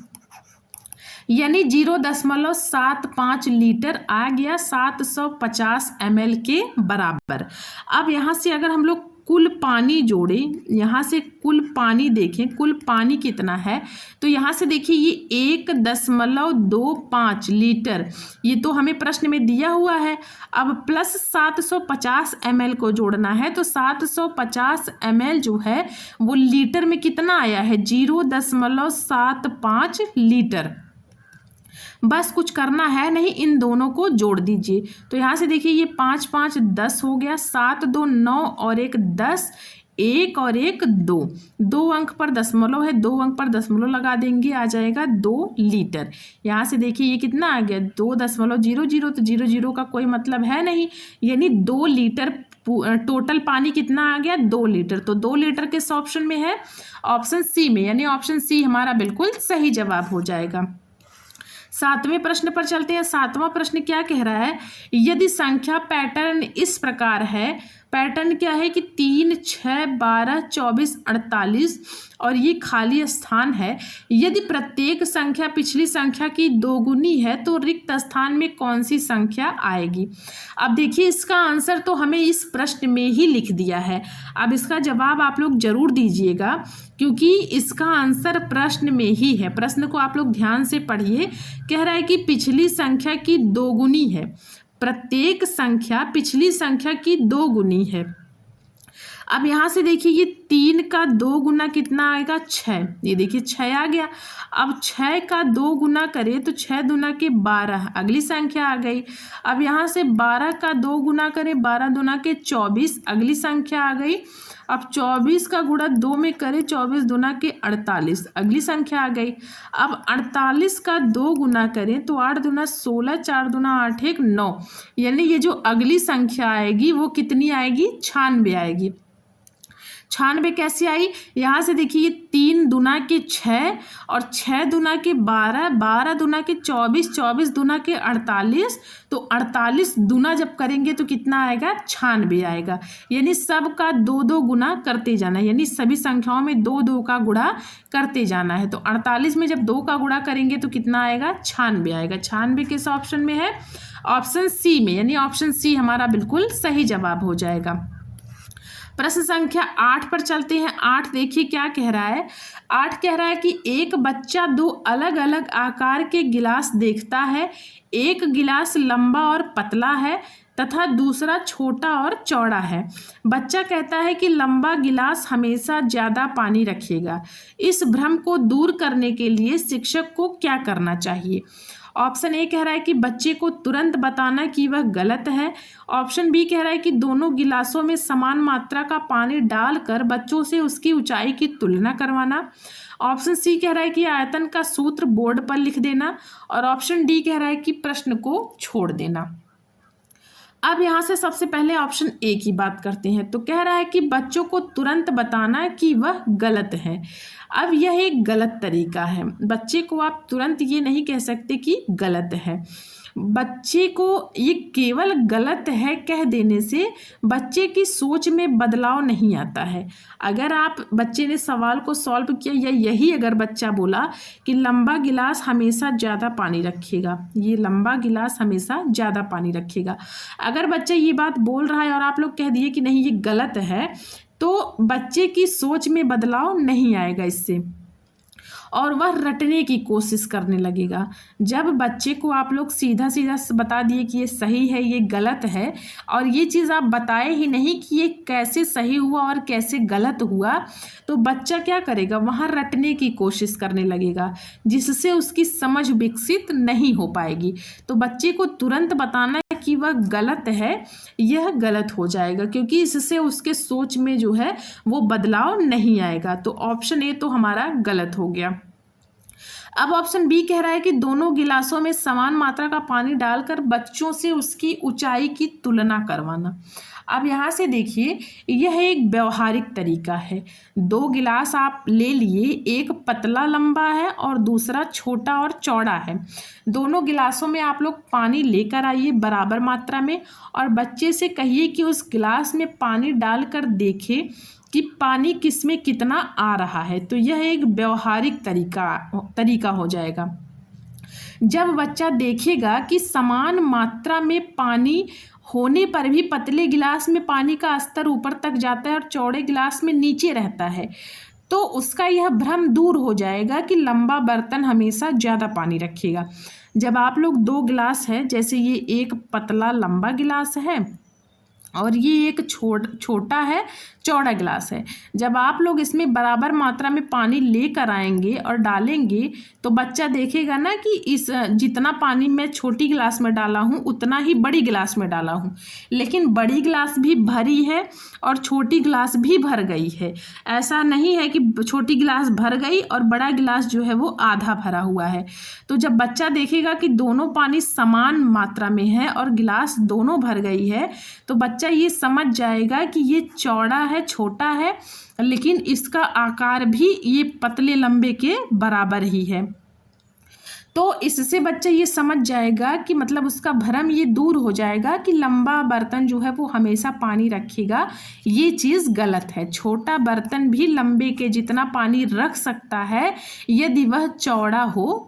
यानी 0.75 लीटर आ गया 750 ml के बराबर। अब यहाँ से अगर हम लोग कुल पानी जोड़ें, यहाँ से कुल पानी देखें, कुल पानी कितना है, तो यहाँ से देखिए ये 1.25 लीटर, ये तो हमें प्रश्न में दिया हुआ है। अब प्लस 750 ml को जोड़ना है, तो 750 ml जो है वो लीटर में कितना आया है, 0.75 लीटर। बस कुछ करना है नहीं, इन दोनों को जोड़ दीजिए। तो यहाँ से देखिए ये 5 5 10 हो गया, 7 2 9 और 1 10, 1 और 1 2, 2 अंक पर दशमलव है, 2 अंक पर दशमलव लगा देंगे, आ जाएगा 2 लीटर। यहाँ से देखिए ये कितना आ गया 2.00, तो 00 का कोई मतलब है नहीं, यानी 2 लीटर टोटल पानी कितना आ गया 2 लीटर। तो 2 लीटर किस ऑप्शन में है, ऑप्शन सी में, यानी ऑप्शन सी हमारा बिल्कुल सही जवाब हो जाएगा। 7वें प्रश्न पर चलते हैं। 7वां प्रश्न क्या कह रहा है, यदि संख्या पैटर्न इस प्रकार है, पैटर्न क्या है कि 3 6 12 24 48 और ये खाली स्थान है, यदि प्रत्येक संख्या पिछली संख्या की दोगुनी है तो रिक्त स्थान में कौन सी संख्या आएगी। अब देखिए इसका आंसर तो हमें इस प्रश्न में ही लिख दिया है, अब इसका जवाब आप लोग जरूर दीजिएगा क्योंकि इसका आंसर प्रश्न में ही है। प्रश्न को आप लोग ध्यान से पढ़िए, कह रहा है कि पिछली संख्या की दोगुनी है, प्रत्येक संख्या पिछली संख्या की दोगुनी है। अब यहाँ से देखिए ये 3 का 2 गुना कितना आएगा 6, ये देखिए 6 आ गया। अब 6 का 2 गुना करें तो 6 दूना के 12, अगली संख्या आ गई। अब यहाँ से 12 का 2 गुना करें, 12 दूना के 24, अगली संख्या आ गई। अब 24 का गुणा 2 में करें, 24 दूना के 48, अगली संख्या आ गई। अब 48 का 2 गुना करें तो 8 दूना 16, 4 दूना 8 1 9, यानी ये जो अगली संख्या आएगी वो कितनी आएगी 96 आएगी। 96 कैसे आई, यहाँ से देखिए 3 दूना के 6 और 6 दूना के 12, 12 दूना के 24, 24 दूना के 48, तो 48 दूना जब करेंगे तो कितना आएगा 96 आएगा। यानी सब का 2 2 गुना करते जाना है, यानी सभी संख्याओं में 2 2 का गुणा करते जाना है। तो 48 में जब 2 का गुणा करेंगे तो कितना आएगा 96 आएगा। 96 किस ऑप्शन में है, ऑप्शन सी में, यानी ऑप्शन सी हमारा बिल्कुल सही जवाब हो जाएगा। प्रश्न संख्या 8 पर चलते हैं। 8 देखिए क्या कह रहा है, 8 कह रहा है कि एक बच्चा 2 अलग अलग आकार के गिलास देखता है, एक गिलास लंबा और पतला है तथा दूसरा छोटा और चौड़ा है। बच्चा कहता है कि लंबा गिलास हमेशा ज़्यादा पानी रखेगा। इस भ्रम को दूर करने के लिए शिक्षक को क्या करना चाहिए। ऑप्शन ए कह रहा है कि बच्चे को तुरंत बताना कि वह गलत है। ऑप्शन बी कह रहा है कि दोनों गिलासों में समान मात्रा का पानी डालकर बच्चों से उसकी ऊंचाई की तुलना करवाना। ऑप्शन सी कह रहा है कि आयतन का सूत्र बोर्ड पर लिख देना। और ऑप्शन डी कह रहा है कि प्रश्न को छोड़ देना। अब यहाँ से सबसे पहले ऑप्शन ए की बात करते हैं। तो कह रहा है कि बच्चों को तुरंत बताना कि वह गलत है। अब यह एक गलत तरीका है, बच्चे को आप तुरंत ये नहीं कह सकते कि गलत है। बच्चे को ये केवल गलत है कह देने से बच्चे की सोच में बदलाव नहीं आता है। अगर आप बच्चे ने सवाल को सॉल्व किया या यही अगर बच्चा बोला कि लंबा गिलास हमेशा ज़्यादा पानी रखेगा, ये लंबा गिलास हमेशा ज़्यादा पानी रखेगा, अगर बच्चा ये बात बोल रहा है और आप लोग कह दिए कि नहीं ये गलत है, तो बच्चे की सोच में बदलाव नहीं आएगा इससे। और वह रटने की कोशिश करने लगेगा। जब बच्चे को आप लोग सीधा सीधा बता दिए कि ये सही है, ये गलत है, और ये चीज़ आप बताए ही नहीं कि ये कैसे सही हुआ और कैसे गलत हुआ, तो बच्चा क्या करेगा, वहाँ रटने की कोशिश करने लगेगा, जिससे उसकी समझ विकसित नहीं हो पाएगी। तो बच्चे को तुरंत बताना है कि वह गलत है, यह गलत हो जाएगा, क्योंकि इससे उसके सोच में जो है वो बदलाव नहीं आएगा। तो ऑप्शन ए तो हमारा गलत हो गया। अब ऑप्शन बी कह रहा है कि दोनों गिलासों में समान मात्रा का पानी डालकर बच्चों से उसकी ऊंचाई की तुलना करवाना। अब यहाँ से देखिए, यह एक व्यवहारिक तरीका है। दो गिलास आप ले लिए, एक पतला लंबा है और दूसरा छोटा और चौड़ा है। दोनों गिलासों में आप लोग पानी लेकर आइए बराबर मात्रा में, और बच्चे से कहिए कि उस गिलास में पानी डालकर देखे कि पानी किस में कितना आ रहा है। तो यह एक व्यवहारिक तरीका हो जाएगा। जब बच्चा देखेगा कि समान मात्रा में पानी होने पर भी पतले गिलास में पानी का स्तर ऊपर तक जाता है और चौड़े गिलास में नीचे रहता है, तो उसका यह भ्रम दूर हो जाएगा कि लंबा बर्तन हमेशा ज़्यादा पानी रखेगा। जब आप लोग दो गिलास है, जैसे ये एक पतला लंबा गिलास है और ये एक छोटा है चौड़ा गिलास है, जब आप लोग इसमें बराबर मात्रा में पानी लेकर आएंगे और डालेंगे, तो बच्चा देखेगा ना कि इस जितना पानी मैं छोटी गिलास में डाला हूँ उतना ही बड़ी गिलास में डाला हूँ, लेकिन बड़ी गिलास भी भरी है और छोटी गिलास भी भर गई है। ऐसा नहीं है कि छोटी गिलास भर गई और बड़ा गिलास जो है वो आधा भरा हुआ है। तो जब बच्चा देखेगा कि दोनों पानी समान मात्रा में है और गिलास दोनों भर गई है, तो बच्चा ये समझ जाएगा कि ये चौड़ा है, छोटा है, लेकिन इसका आकार भी ये पतले लंबे के बराबर ही है। तो इससे बच्चा ये समझ जाएगा कि मतलब उसका भ्रम ये दूर हो जाएगा कि लंबा बर्तन जो है वो हमेशा पानी रखेगा, ये चीज़ गलत है। छोटा बर्तन भी लंबे के जितना पानी रख सकता है यदि वह चौड़ा हो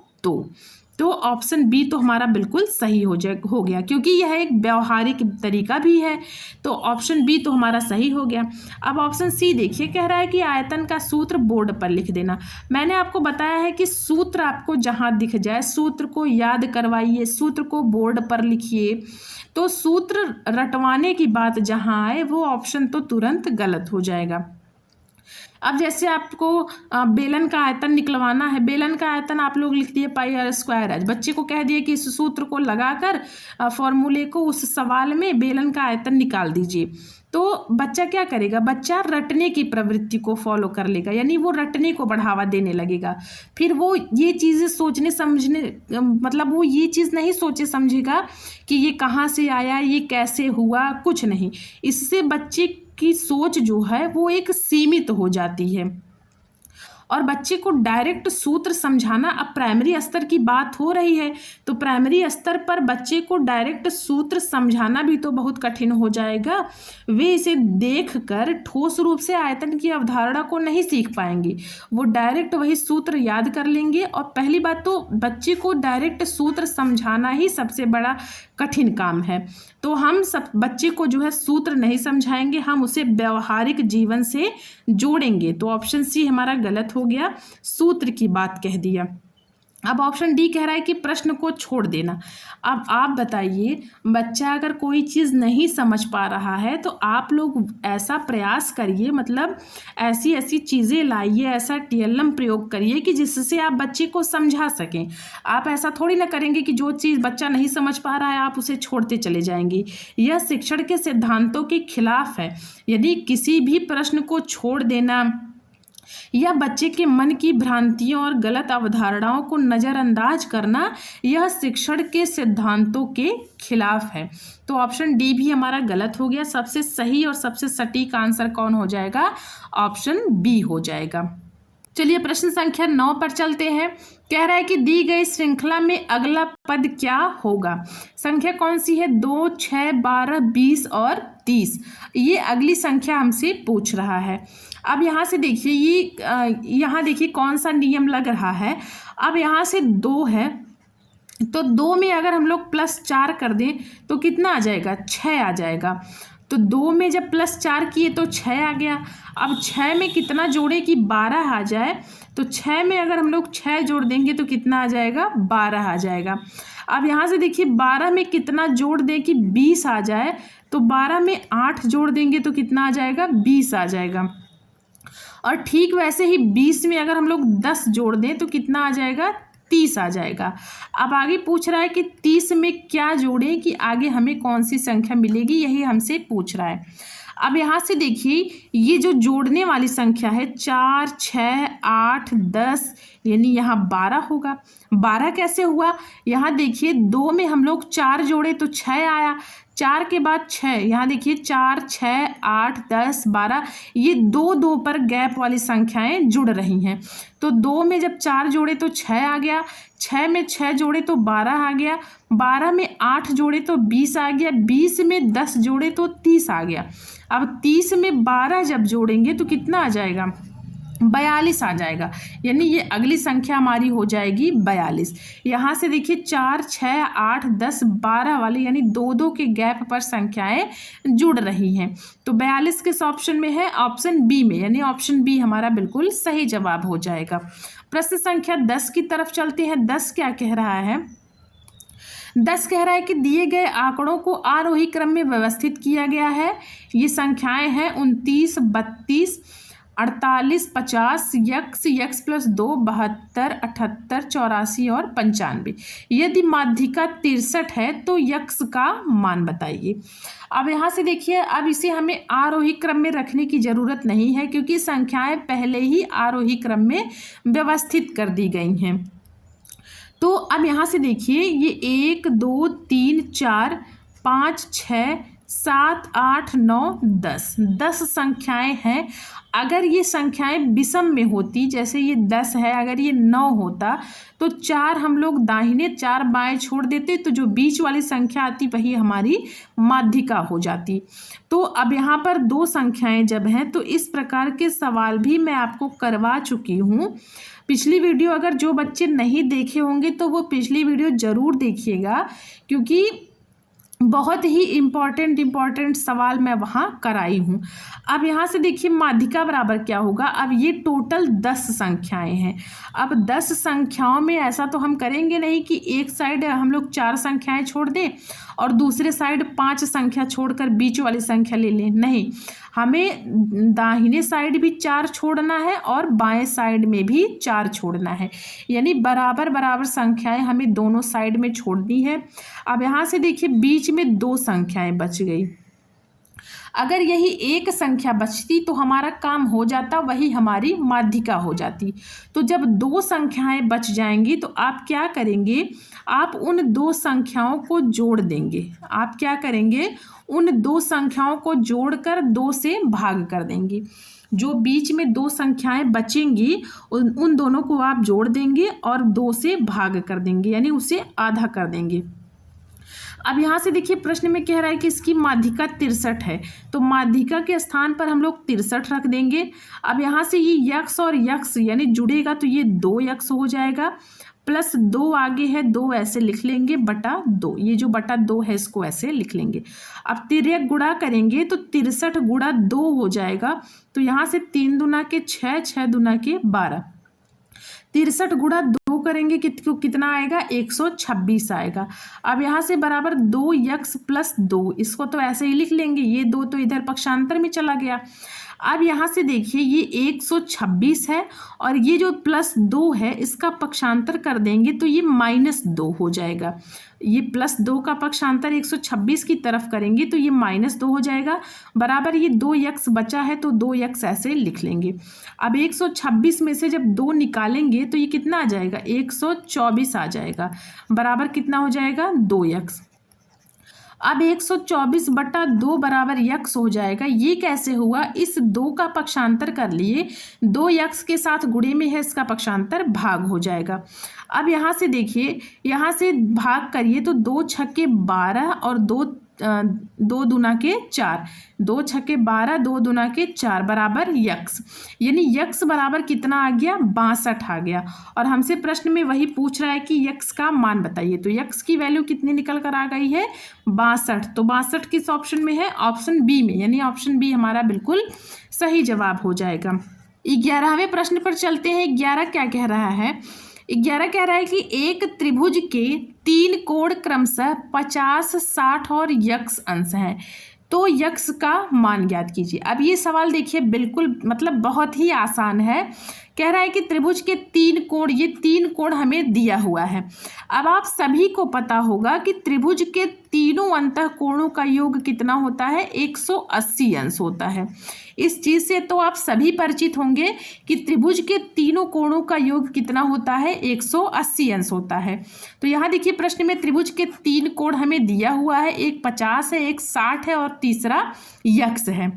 तो ऑप्शन बी तो हमारा बिल्कुल सही हो गया, क्योंकि यह एक व्यवहारिक तरीका भी है। तो ऑप्शन बी तो हमारा सही हो गया। अब ऑप्शन सी देखिए, कह रहा है कि आयतन का सूत्र बोर्ड पर लिख देना। मैंने आपको बताया है कि सूत्र आपको जहां दिख जाए सूत्र को याद करवाइए, सूत्र को बोर्ड पर लिखिए। तो सूत्र रटवाने की बात जहां आए वो ऑप्शन तो तुरंत गलत हो जाएगा। अब जैसे आपको बेलन का आयतन निकलवाना है, बेलन का आयतन आप लोग लिख दिए पाई आर स्क्वायर एच। बच्चे को कह दिए कि इस सूत्र को लगाकर फॉर्मूले को उस सवाल में बेलन का आयतन निकाल दीजिए। तो बच्चा क्या करेगा, बच्चा रटने की प्रवृत्ति को फॉलो कर लेगा, यानी वो रटने को बढ़ावा देने लगेगा। फिर वो ये चीज़ें सोचने समझने मतलब वो ये चीज़ नहीं सोचे समझेगा कि ये कहाँ से आया, ये कैसे हुआ, कुछ नहीं। इससे बच्चे की सोच जो है वो एक सीमित हो जाती है। और बच्चे को डायरेक्ट सूत्र समझाना, अब प्राइमरी स्तर की बात हो रही है तो प्राइमरी स्तर पर बच्चे को डायरेक्ट सूत्र समझाना भी तो बहुत कठिन हो जाएगा। वे इसे देखकर ठोस रूप से आयतन की अवधारणा को नहीं सीख पाएंगे, वो डायरेक्ट वही सूत्र याद कर लेंगे। और पहली बात तो बच्चे को डायरेक्ट सूत्र समझाना ही सबसे बड़ा कठिन काम है। तो हम सब बच्चे को जो है सूत्र नहीं समझाएंगे, हम उसे व्यवहारिक जीवन से जोड़ेंगे। तो ऑप्शन सी हमारा गलत हो गया, सूत्र की बात कह दिया। अब ऑप्शन डी कह रहा है कि प्रश्न को छोड़ देना। अब आप बताइए, बच्चा अगर कोई चीज़ नहीं समझ पा रहा है तो आप लोग ऐसा प्रयास करिए, मतलब ऐसी ऐसी चीज़ें लाइए, ऐसा टीएलएम प्रयोग करिए कि जिससे आप बच्चे को समझा सकें। आप ऐसा थोड़ी ना करेंगे कि जो चीज़ बच्चा नहीं समझ पा रहा है आप उसे छोड़ते चले जाएंगे। यह शिक्षण के सिद्धांतों के खिलाफ है। यदि किसी भी प्रश्न को छोड़ देना या बच्चे के मन की भ्रांतियों और गलत अवधारणाओं को नज़रअंदाज करना, यह शिक्षण के सिद्धांतों के खिलाफ है। तो ऑप्शन डी भी हमारा गलत हो गया। सबसे सही और सबसे सटीक आंसर कौन हो जाएगा, ऑप्शन बी हो जाएगा। चलिए प्रश्न संख्या 9 पर चलते हैं। कह रहा है कि दी गई श्रृंखला में अगला पद क्या होगा। संख्या कौन सी है, 2, 6, 12, 20 और 30। ये अगली संख्या हमसे पूछ रहा है। अब यहाँ से देखिए, ये यहाँ देखिए कौन सा नियम लग रहा है। अब यहाँ से 2 है तो 2 में अगर हम लोग +4 कर दें तो कितना आ जाएगा, 6 आ जाएगा। तो 2 में जब +4 किए तो 6 आ गया। अब 6 में कितना जोड़े कि 12 आ जाए, तो 6 में अगर हम लोग 6 जोड़ देंगे तो कितना आ जाएगा, 12 आ जाएगा। अब यहाँ से देखिए 12 में कितना जोड़ दें कि 20 आ जाए, तो 12 में 8 जोड़ देंगे तो कितना आ जाएगा, 20 आ जाएगा। और ठीक वैसे ही 20 में अगर हम लोग 10 जोड़ दें तो कितना आ जाएगा, 30 आ जाएगा। अब आगे पूछ रहा है कि 30 में क्या जोड़ें कि आगे हमें कौन सी संख्या मिलेगी, यही हमसे पूछ रहा है। अब यहाँ से देखिए ये जो जोड़ने वाली संख्या है 4, 6, 8, 10, यानी यहाँ 12 होगा। 12 कैसे हुआ, यहाँ देखिए 2 में हम लोग 4 जोड़े तो 6 आया, 4 के बाद 6, यहाँ देखिए 4, 6, 8, 10, 12, ये 2 2 पर गैप वाली संख्याएं जुड़ रही हैं। तो 2 में जब 4 जोड़े तो 6 आ गया, 6 में 6 जोड़े तो 12 आ गया, 12 में 8 जोड़े तो 20 आ गया, 20 में 10 जोड़े तो 30 आ गया। अब 30 में 12 जब जोड़ेंगे तो कितना आ जाएगा, 42 आ जाएगा। यानी ये अगली संख्या हमारी हो जाएगी 42। यहाँ से देखिए 4, 6, 8, 10, 12 वाले यानी 2 2 के गैप पर संख्याएं जुड़ रही हैं। तो 42 किस ऑप्शन में है, ऑप्शन बी में, यानी ऑप्शन बी हमारा बिल्कुल सही जवाब हो जाएगा। प्रश्न संख्या 10 की तरफ चलते हैं। 10 क्या कह रहा है, 10 कह रहा है कि दिए गए आंकड़ों को आरोही क्रम में व्यवस्थित किया गया है। ये संख्याएं हैं 29, 32, 48, 50, यक्स प्लस 2, 72, 78, 84 और 95। यदि माध्यिका 63 है तो यक्स का मान बताइए। अब यहाँ से देखिए, अब इसे हमें आरोही क्रम में रखने की ज़रूरत नहीं है क्योंकि संख्याएं पहले ही आरोही क्रम में व्यवस्थित कर दी गई हैं। तो अब यहाँ से देखिए ये 1, 2, 3, 4, 5, 6, 7, 8, 9, 10 संख्याएं हैं। अगर ये संख्याएं विषम में होती, जैसे ये 10 है, अगर ये 9 होता तो 4 हम लोग दाहिने 4 बाएं छोड़ देते, तो जो बीच वाली संख्या आती वही हमारी माध्यिका हो जाती। तो अब यहाँ पर 2 संख्याएं जब हैं तो इस प्रकार के सवाल भी मैं आपको करवा चुकी हूँ। पिछली वीडियो अगर जो बच्चे नहीं देखे होंगे तो वो पिछली वीडियो ज़रूर देखिएगा क्योंकि बहुत ही इम्पॉर्टेंट सवाल मैं वहाँ कराई हूँ। अब यहाँ से देखिए माध्यिका बराबर क्या होगा। अब ये टोटल 10 संख्याएं हैं। अब 10 संख्याओं में ऐसा तो हम करेंगे नहीं कि एक साइड हम लोग 4 संख्याएं छोड़ दें और दूसरे साइड 5 संख्या छोड़कर बीच वाली संख्या ले लें। नहीं, हमें दाहिने साइड भी 4 छोड़ना है और बाएं साइड में भी 4 छोड़ना है, यानी बराबर बराबर संख्याएं हमें दोनों साइड में छोड़नी है। अब यहाँ से देखिए बीच में 2 संख्याएं बच गई। अगर यही एक संख्या बचती तो हमारा काम हो जाता, वही हमारी माध्यिका हो जाती। तो जब 2 संख्याएं बच जाएंगी तो आप क्या करेंगे, आप उन 2 संख्याओं को जोड़ देंगे। आप क्या करेंगे, उन 2 संख्याओं को जोड़कर 2 से भाग कर देंगे। जो बीच में 2 संख्याएं बचेंगी उन दोनों को आप जोड़ देंगे और 2 से भाग कर देंगे, यानी उसे आधा कर देंगे। अब यहाँ से देखिए प्रश्न में कह रहा है कि इसकी माध्यिका 63 है, तो माध्यिका के स्थान पर हम लोग 63 रख देंगे। अब यहाँ से ये यक्स और यक्स यानी जुड़ेगा तो ये 2 यक्स हो जाएगा, प्लस 2 आगे है 2 ऐसे लिख लेंगे बटा 2, ये जो बटा 2 है इसको ऐसे लिख लेंगे। अब तिर्यक गुणा करेंगे तो 63 गुणा 2 हो जाएगा, तो यहाँ से 3 दूना के 6, 6 दूना के 12, 63 गुणा 2 करेंगे कितना आएगा, 126 आएगा। अब यहाँ से बराबर 2 यक्स प्लस 2, इसको तो ऐसे ही लिख लेंगे, ये 2 तो इधर पक्षांतर में चला गया। अब यहाँ से देखिए ये 126 है और ये जो प्लस 2 है इसका पक्षांतर कर देंगे तो ये -2 हो जाएगा। ये प्लस 2 का पक्षांतर 126 की तरफ करेंगे तो ये -2 हो जाएगा, बराबर ये 2 यक्स बचा है तो 2 यक्स ऐसे लिख लेंगे। अब 126 में से जब 2 निकालेंगे तो ये कितना आ जाएगा, 124 आ जाएगा, बराबर कितना हो जाएगा, 2 यक्स। अब 124 बटा 2 बराबर यक्स हो जाएगा। ये कैसे हुआ, इस 2 का पक्षांतर कर लिए, 2 यक्स के साथ गुणे में है, इसका पक्षांतर भाग हो जाएगा। अब यहाँ से देखिए, यहाँ से भाग करिए तो 2 छक्के 12 और 2 दूना के 4, 2 छक्के 12, 2 दूना के 4 बराबर यक्स, यानी यक्स बराबर कितना आ गया, 62 आ गया। और हमसे प्रश्न में वही पूछ रहा है कि यक्स का मान बताइए, तो यक्स की वैल्यू कितनी निकल कर आ गई है, 62। तो 62 किस ऑप्शन में है, ऑप्शन बी में, यानी ऑप्शन बी हमारा बिल्कुल सही जवाब हो जाएगा। 11वें प्रश्न पर चलते हैं। 11 क्या कह रहा है? 11 कह रहा है कि एक त्रिभुज के 3 कोण क्रमशः 50, 60 और यक्स अंश हैं, तो यक्स का मान ज्ञात कीजिए। अब ये सवाल देखिए बिल्कुल मतलब बहुत ही आसान है। कह रहा है कि त्रिभुज के 3 कोण, ये 3 कोण हमें दिया हुआ है। अब आप सभी को पता होगा कि त्रिभुज के तीनों अंतः कोणों का योग कितना होता है? 180 अंश होता है। इस चीज़ से तो आप सभी परिचित होंगे कि त्रिभुज के तीनों कोणों का योग कितना होता है? 180 अंश होता है। तो यहाँ देखिए प्रश्न में त्रिभुज के 3 कोण हमें दिया हुआ है, एक 50 है, एक 60 है और तीसरा यक्स है।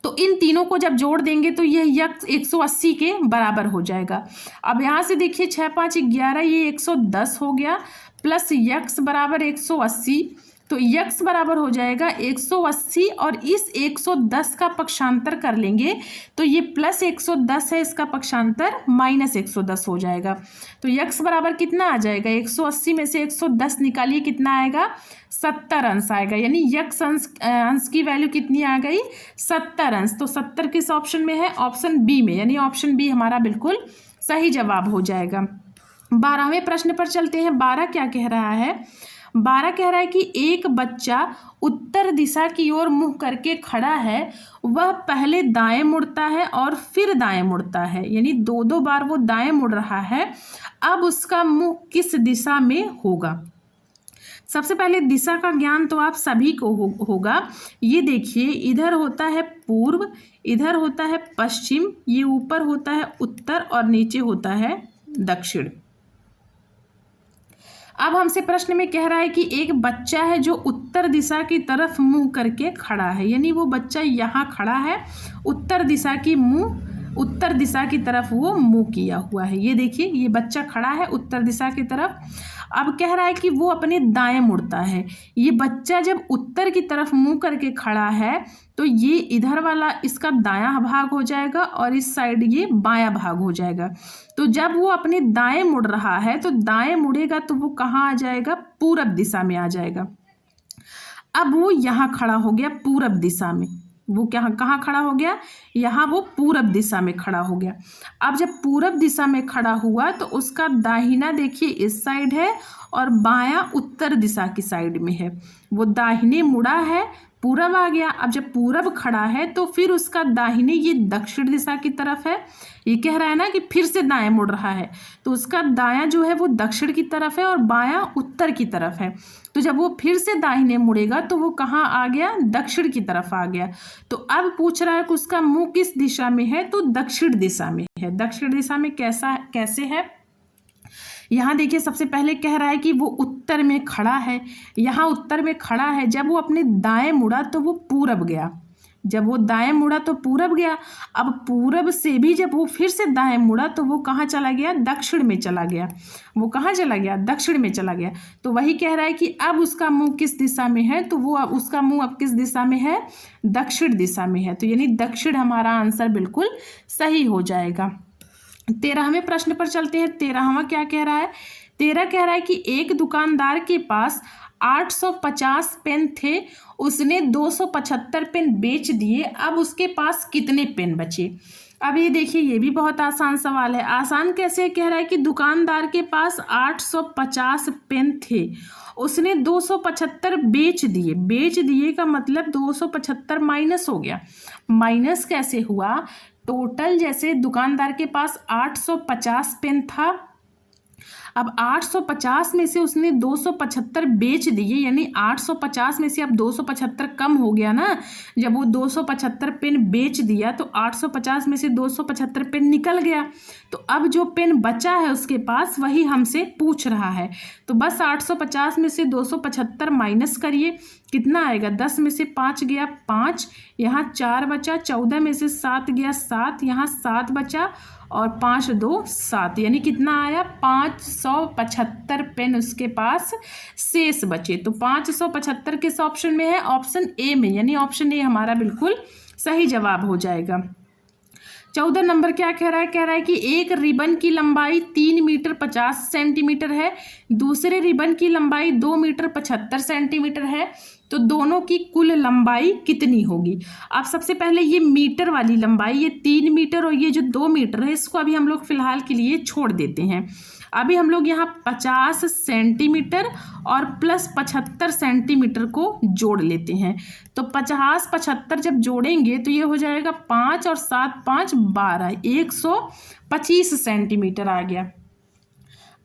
तो इन तीनों को जब जोड़ देंगे तो यह यक्स 180 के बराबर हो जाएगा। अब यहाँ से देखिए 6 5 11, ये 110 हो गया, प्लस यक्स बराबर 180, तो यक्स बराबर हो जाएगा 180 और इस 110 का पक्षांतर कर लेंगे तो ये प्लस 110 है, इसका पक्षांतर माइनस 110 हो जाएगा। तो यक्स बराबर कितना आ जाएगा? 180 में से 110 निकालिए, कितना आएगा? 70 अंश आएगा। यानी यक्स अंश की वैल्यू कितनी आ गई? 70 अंश। तो 70 किस ऑप्शन में है? ऑप्शन बी में, यानी ऑप्शन बी हमारा बिल्कुल सही जवाब हो जाएगा। 12वें प्रश्न पर चलते हैं। 12 क्या कह रहा है? 12 कह रहा है कि एक बच्चा उत्तर दिशा की ओर मुंह करके खड़ा है, वह पहले दाएं मुड़ता है और फिर दाएं मुड़ता है, यानी 2 बार वो दाएं मुड़ रहा है। अब उसका मुंह किस दिशा में होगा? सबसे पहले दिशा का ज्ञान तो आप सभी को होगा। ये देखिए, इधर होता है पूर्व, इधर होता है पश्चिम, ये ऊपर होता है उत्तर और नीचे होता है दक्षिण। अब हमसे प्रश्न में कह रहा है कि एक बच्चा है जो उत्तर दिशा की तरफ मुंह करके खड़ा है, यानी वो बच्चा यहाँ खड़ा है, उत्तर दिशा की तरफ वो मुंह किया हुआ है। ये देखिए, ये बच्चा खड़ा है उत्तर दिशा की तरफ। अब कह रहा है कि वो अपने दाएं मुड़ता है। ये बच्चा जब उत्तर की तरफ मुंह करके खड़ा है तो ये इधर वाला इसका दायां भाग हो जाएगा और इस साइड ये बायां भाग हो जाएगा। तो जब वो अपने दाएं मुड़ रहा है तो दाएं मुड़ेगा तो वो कहाँ आ जाएगा? पूरब दिशा में आ जाएगा। अब वो यहाँ खड़ा हो गया पूरब दिशा में। वो कहाँ खड़ा हो गया? यहाँ वो पूरब दिशा में खड़ा हो गया। अब जब पूरब दिशा में खड़ा हुआ तो उसका दाहिना देखिए इस साइड है और बायां उत्तर दिशा की साइड में है। वो दाहिने मुड़ा है, पूरब आ गया। अब जब पूरब खड़ा है तो फिर उसका दाहिने ये दक्षिण दिशा की तरफ है। ये कह रहा है ना कि फिर से दाएं मुड़ रहा है, तो उसका दायां जो है वो दक्षिण की तरफ है और बायां उत्तर की तरफ है। तो जब वो फिर से दाहिने मुड़ेगा तो वो कहाँ आ गया? दक्षिण की तरफ आ गया। तो अब पूछ रहा है कि उसका मुंह किस दिशा में है? तो दक्षिण दिशा में है। दक्षिण दिशा में कैसे है? यहाँ देखिए, सबसे पहले कह रहा है कि वो उत्तर में खड़ा है, यहाँ उत्तर में खड़ा है। जब वो अपने दाएं मुड़ा तो वो पूरब गया, जब वो दाएं मुड़ा तो पूरब गया। अब पूरब से भी जब वो फिर से दाएं मुड़ा तो वो कहाँ चला गया? दक्षिण में चला गया। वो कहाँ चला गया? दक्षिण में चला गया। तो वही कह रहा है कि अब उसका मुंह किस दिशा में है? तो वो अब उसका मुंह अब किस दिशा में है? दक्षिण दिशा में है। तो यानी दक्षिण हमारा आंसर बिल्कुल सही हो जाएगा। 13वें प्रश्न पर चलते हैं। 13वां क्या कह रहा है? 13 कह रहा है कि एक दुकानदार के पास 850 पेन थे, उसने 275 पेन बेच दिए, अब उसके पास कितने पेन बचे? अब ये देखिए, ये भी बहुत आसान सवाल है। आसान कैसे? कह रहा है कि दुकानदार के पास 850 पेन थे, उसने 275 बेच दिए। बेच दिए का मतलब 275 माइनस हो गया। माइनस कैसे हुआ? टोटल जैसे दुकानदार के पास 850 पेन था, अब 850 में से उसने 275 बेच दिए, यानी 850 में से अब 275 कम हो गया ना। जब वो 275 पेन बेच दिया तो 850 में से 275 पेन निकल गया। तो अब जो पेन बचा है उसके पास वही हमसे पूछ रहा है। तो बस 850 में से 275 माइनस करिए, कितना आएगा? 10 में से 5 गया 5, यहाँ 4 बचा, 14 में से 7 गया 7, यहाँ 7 बचा और 5 2 7, यानी कितना आया? 575 पेन उसके पास शेष बचे। तो 575 किस ऑप्शन में है? ऑप्शन ए में, यानी ऑप्शन ए हमारा बिल्कुल सही जवाब हो जाएगा। 14 नंबर क्या कह रहा है? कह रहा है कि एक रिबन की लंबाई 3 मीटर 50 सेंटीमीटर है, दूसरे रिबन की लंबाई 2 मीटर 75 सेंटीमीटर है, तो दोनों की कुल लंबाई कितनी होगी? अब सबसे पहले ये मीटर वाली लंबाई, ये 3 मीटर और ये जो 2 मीटर है, इसको अभी हम लोग फिलहाल के लिए छोड़ देते हैं। अभी हम लोग यहाँ 50 सेंटीमीटर और प्लस 75 सेंटीमीटर को जोड़ लेते हैं। तो 50-75 जब जोड़ेंगे तो ये हो जाएगा 5 और 7 5 12, 125 सेंटीमीटर आ गया।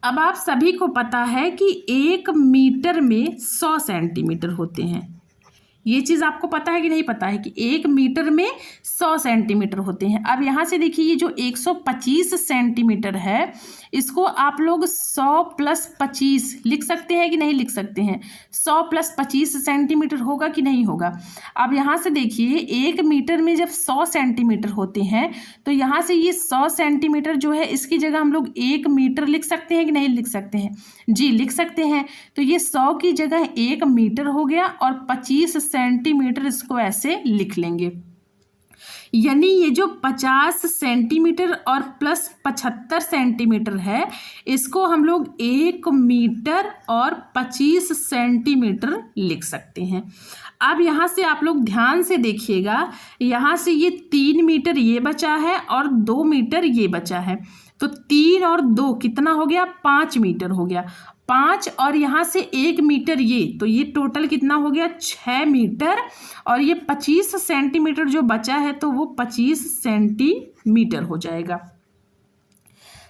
अब आप सभी को पता है कि 1 मीटर में 100 सेंटीमीटर होते हैं। ये चीज़ आपको पता है कि नहीं पता है कि 1 मीटर में 100 सेंटीमीटर होते हैं। अब यहाँ से देखिए, ये जो 125 सेंटीमीटर है, इसको आप लोग 100 प्लस 25 लिख सकते हैं कि नहीं लिख सकते हैं? 100 प्लस 25 सेंटीमीटर होगा कि नहीं होगा? अब यहाँ से देखिए, 1 मीटर में जब 100 सेंटीमीटर होते हैं, तो यहाँ से ये 100 सेंटीमीटर जो है, इसकी जगह हम लोग 1 मीटर लिख सकते हैं कि नहीं लिख सकते हैं? जी, लिख सकते हैं। तो ये 100 की जगह 1 मीटर हो गया और 25 सेंटीमीटर इसको ऐसे लिख लेंगे। यानी ये जो 50 सेंटीमीटर और प्लस 75 सेंटीमीटर है, इसको हम लोग 1 मीटर और 25 सेंटीमीटर लिख सकते हैं। अब यहाँ से आप लोग ध्यान से देखिएगा, यहाँ से ये 3 मीटर ये बचा है और 2 मीटर ये बचा है, तो 3 और 2 कितना हो गया? 5 मीटर हो गया। 5 और यहाँ से 1 मीटर ये, तो ये टोटल कितना हो गया? 6 मीटर। और ये 25 सेंटीमीटर जो बचा है, तो वो 25 सेंटीमीटर हो जाएगा।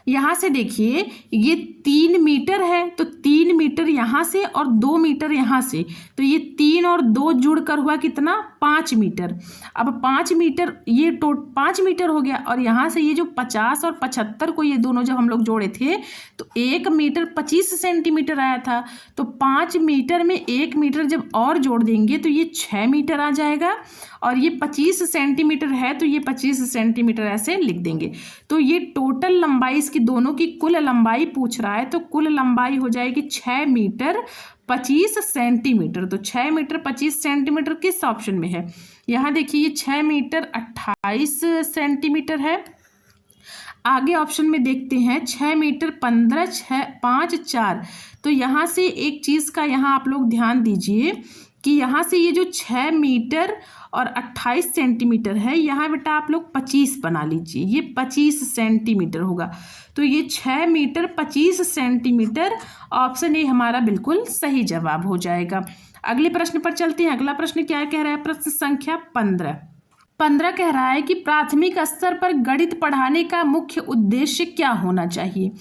यहाँ से देखिए, ये 3 मीटर है, तो 3 मीटर यहाँ से और 2 मीटर यहाँ से, तो ये 3 और 2 जुड़कर हुआ कितना? 5 मीटर। अब 5 मीटर ये 5 मीटर हो गया, और यहाँ से ये जो 50 और 75 को ये दोनों जब हम लोग जोड़े थे, तो 1 मीटर 25 सेंटीमीटर आया था। तो 5 मीटर में 1 मीटर जब और जोड़ देंगे तो ये 6 मीटर आ जाएगा, और ये 25 सेंटीमीटर है, तो ये 25 सेंटीमीटर ऐसे लिख देंगे। तो ये टोटल लंबाई, इसकी दोनों की कुल लंबाई पूछ रहा है, तो कुल लंबाई हो जाएगी 6 मीटर 25 सेंटीमीटर। तो 6 मीटर 25 सेंटीमीटर किस ऑप्शन में है? यहाँ देखिए, ये 6 मीटर 28 सेंटीमीटर है। आगे ऑप्शन में देखते हैं, 6 मीटर 15 6 5 4। तो यहाँ से एक चीज़ का यहाँ आप लोग ध्यान दीजिए कि यहाँ से ये जो 6 मीटर और 28 सेंटीमीटर है, यहाँ बेटा आप लोग 25 बना लीजिए, ये 25 सेंटीमीटर होगा। तो ये 6 मीटर 25 सेंटीमीटर, ऑप्शन ए हमारा बिल्कुल सही जवाब हो जाएगा। अगले प्रश्न पर चलते हैं। अगला प्रश्न क्या कह रहा है? प्रश्न संख्या 15 कह रहा है कि प्राथमिक स्तर पर गणित पढ़ाने का मुख्य उद्देश्य क्या होना चाहिए?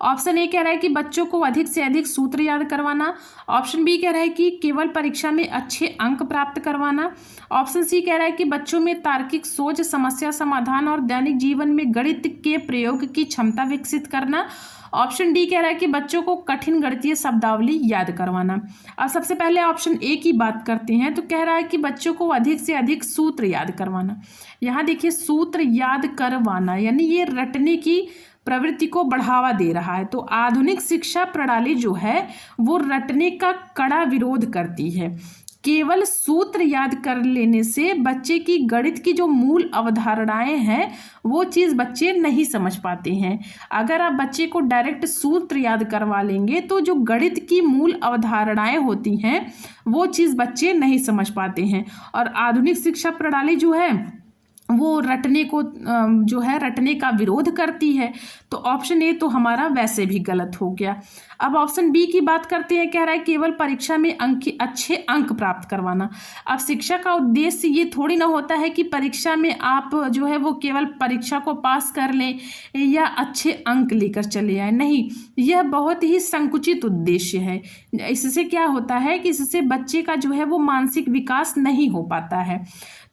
ऑप्शन ए कह रहा है कि बच्चों को अधिक से अधिक सूत्र याद करवाना। ऑप्शन बी कह रहा है कि केवल परीक्षा में अच्छे अंक प्राप्त करवाना। ऑप्शन सी कह रहा है कि बच्चों में तार्किक सोच, समस्या समाधान और दैनिक जीवन में गणित के प्रयोग की क्षमता विकसित करना। ऑप्शन डी कह रहा है कि बच्चों को कठिन गणितीय शब्दावली याद करवाना। अब सबसे पहले ऑप्शन ए की बात करते हैं, तो कह रहा है कि बच्चों को अधिक से अधिक सूत्र याद करवाना। यहाँ देखिए, सूत्र याद करवाना यानी ये रटने की प्रवृत्ति को बढ़ावा दे रहा है। तो आधुनिक शिक्षा प्रणाली जो है वो रटने का कड़ा विरोध करती है। केवल सूत्र याद कर लेने से बच्चे की गणित की जो मूल अवधारणाएं हैं वो चीज़ बच्चे नहीं समझ पाते हैं। अगर आप बच्चे को डायरेक्ट सूत्र याद करवा लेंगे तो जो गणित की मूल अवधारणाएं होती हैं वो चीज़ बच्चे नहीं समझ पाते हैं। और आधुनिक शिक्षा प्रणाली जो है वो रटने को जो है रटने का विरोध करती है। तो ऑप्शन ए तो हमारा वैसे भी गलत हो गया। अब ऑप्शन बी की बात करते हैं, कह रहा है केवल परीक्षा में अच्छे अंक प्राप्त करवाना। अब शिक्षा का उद्देश्य ये थोड़ी ना होता है कि परीक्षा में आप जो है वो केवल परीक्षा को पास कर लें या अच्छे अंक लेकर चले आए, नहीं, यह बहुत ही संकुचित उद्देश्य है। इससे क्या होता है कि इससे बच्चे का जो है वो मानसिक विकास नहीं हो पाता है।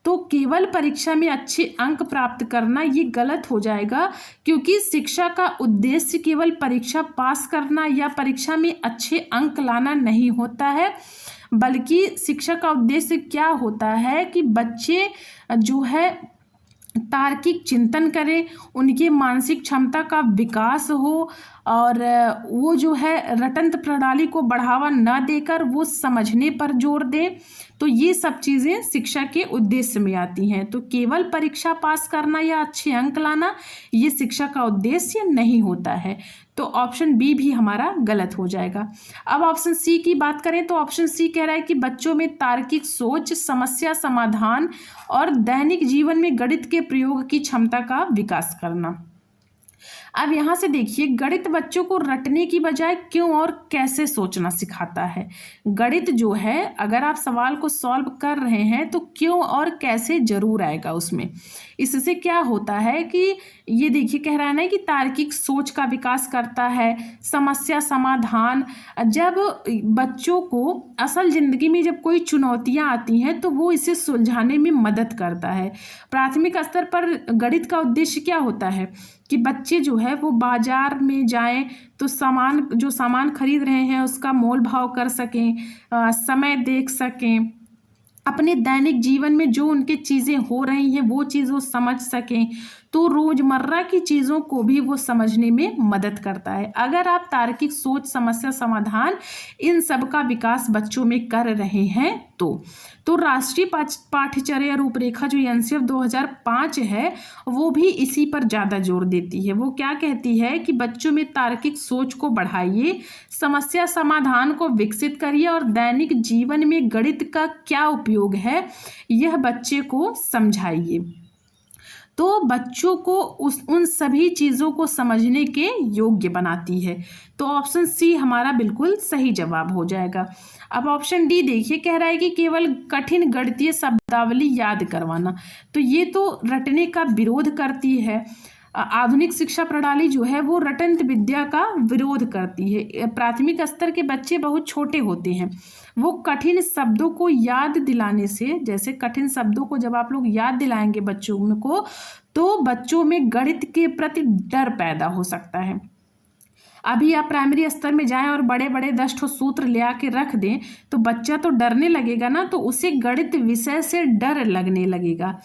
तो केवल परीक्षा में अच्छे अंक प्राप्त करना ये गलत हो जाएगा, क्योंकि शिक्षा का उद्देश्य केवल परीक्षा पास करना या परीक्षा में अच्छे अंक लाना नहीं होता है, बल्कि शिक्षा का उद्देश्य क्या होता है कि बच्चे जो है तार्किक चिंतन करें, उनके मानसिक क्षमता का विकास हो और वो जो है रटंत प्रणाली को बढ़ावा न देकर वो समझने पर जोर दे। तो ये सब चीज़ें शिक्षा के उद्देश्य में आती हैं। तो केवल परीक्षा पास करना या अच्छे अंक लाना ये शिक्षा का उद्देश्य नहीं होता है। तो ऑप्शन बी भी हमारा गलत हो जाएगा। अब ऑप्शन सी की बात करें तो ऑप्शन सी कह रहा है कि बच्चों में तार्किक सोच, समस्या समाधान और दैनिक जीवन में गणित के प्रयोग की क्षमता का विकास करना। अब यहाँ से देखिए, गणित बच्चों को रटने की बजाय क्यों और कैसे सोचना सिखाता है। गणित जो है, अगर आप सवाल को सॉल्व कर रहे हैं तो क्यों और कैसे जरूर आएगा उसमें। इससे क्या होता है कि ये देखिए कह रहा है ना कि तार्किक सोच का विकास करता है, समस्या समाधान। जब बच्चों को असल जिंदगी में जब कोई चुनौतियां आती हैं तो वो इसे सुलझाने में मदद करता है। प्राथमिक स्तर पर गणित का उद्देश्य क्या होता है कि बच्चे जो है वो बाजार में जाएं तो सामान खरीद रहे हैं उसका मोल भाव कर सकें, समय देख सकें, अपने दैनिक जीवन में जो उनके चीज़ें हो रही हैं वो चीज़ वो समझ सकें। तो रोज़मर्रा की चीज़ों को भी वो समझने में मदद करता है। अगर आप तार्किक सोच, समस्या समाधान इन सब का विकास बच्चों में कर रहे हैं तो राष्ट्रीय पाठ्यचर्या रूपरेखा जो एनसीएफ 2005 है वो भी इसी पर ज़्यादा जोर देती है। वो क्या कहती है कि बच्चों में तार्किक सोच को बढ़ाइए, समस्या समाधान को विकसित करिए और दैनिक जीवन में गणित का क्या उपयोग है यह बच्चे को समझाइए। तो बच्चों को उन सभी चीज़ों को समझने के योग्य बनाती है। तो ऑप्शन सी हमारा बिल्कुल सही जवाब हो जाएगा। अब ऑप्शन डी देखिए, कह रहा है कि केवल कठिन गणितीय शब्दावली याद करवाना। तो ये तो रटने का विरोध करती है। आधुनिक शिक्षा प्रणाली जो है वो रटंत विद्या का विरोध करती है। प्राथमिक स्तर के बच्चे बहुत छोटे होते हैं, वो कठिन शब्दों को याद दिलाने से, जैसे कठिन शब्दों को जब आप लोग याद दिलाएंगे बच्चों को तो बच्चों में गणित के प्रति डर पैदा हो सकता है। अभी आप प्राइमरी स्तर में जाएं और बड़े बड़े 10 ठो सूत्र ले आके रख दें तो बच्चा तो डरने लगेगा ना, तो उसे गणित विषय से डर लगने लगेगा।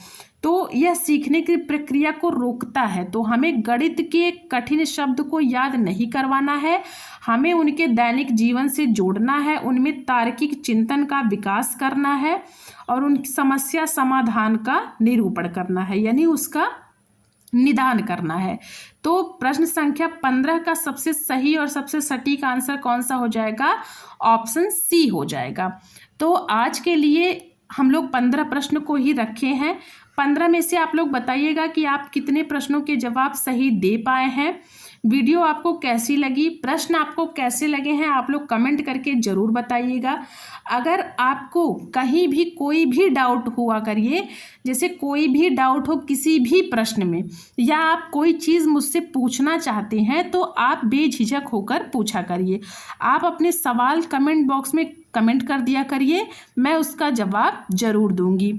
तो यह सीखने की प्रक्रिया को रोकता है। तो हमें गणित के कठिन शब्द को याद नहीं करवाना है, हमें उनके दैनिक जीवन से जोड़ना है, उनमें तार्किक चिंतन का विकास करना है और उन समस्या समाधान का निरूपण करना है, यानी उसका निदान करना है। तो प्रश्न संख्या 15 का सबसे सही और सबसे सटीक आंसर कौन सा हो जाएगा? ऑप्शन सी हो जाएगा। तो आज के लिए हम लोग 15 प्रश्न को ही रखे हैं। 15 में से आप लोग बताइएगा कि आप कितने प्रश्नों के जवाब सही दे पाए हैं। वीडियो आपको कैसी लगी, प्रश्न आपको कैसे लगे हैं, आप लोग कमेंट करके ज़रूर बताइएगा। अगर आपको कहीं भी कोई भी डाउट हुआ करिए, जैसे कोई भी डाउट हो किसी भी प्रश्न में, या आप कोई चीज़ मुझसे पूछना चाहते हैं तो आप बेझिझक होकर पूछा करिए। आप अपने सवाल कमेंट बॉक्स में कमेंट कर दिया करिए, मैं उसका जवाब ज़रूर दूंगी।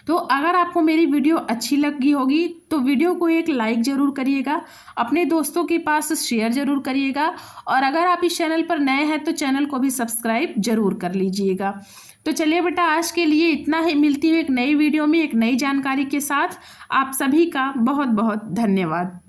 तो अगर आपको मेरी वीडियो अच्छी लगी होगी तो वीडियो को एक लाइक ज़रूर करिएगा, अपने दोस्तों के पास शेयर ज़रूर करिएगा और अगर आप इस चैनल पर नए हैं तो चैनल को भी सब्सक्राइब ज़रूर कर लीजिएगा। तो चलिए बेटा, आज के लिए इतना ही। मिलती हूँ एक नई वीडियो में एक नई जानकारी के साथ। आप सभी का बहुत बहुत धन्यवाद।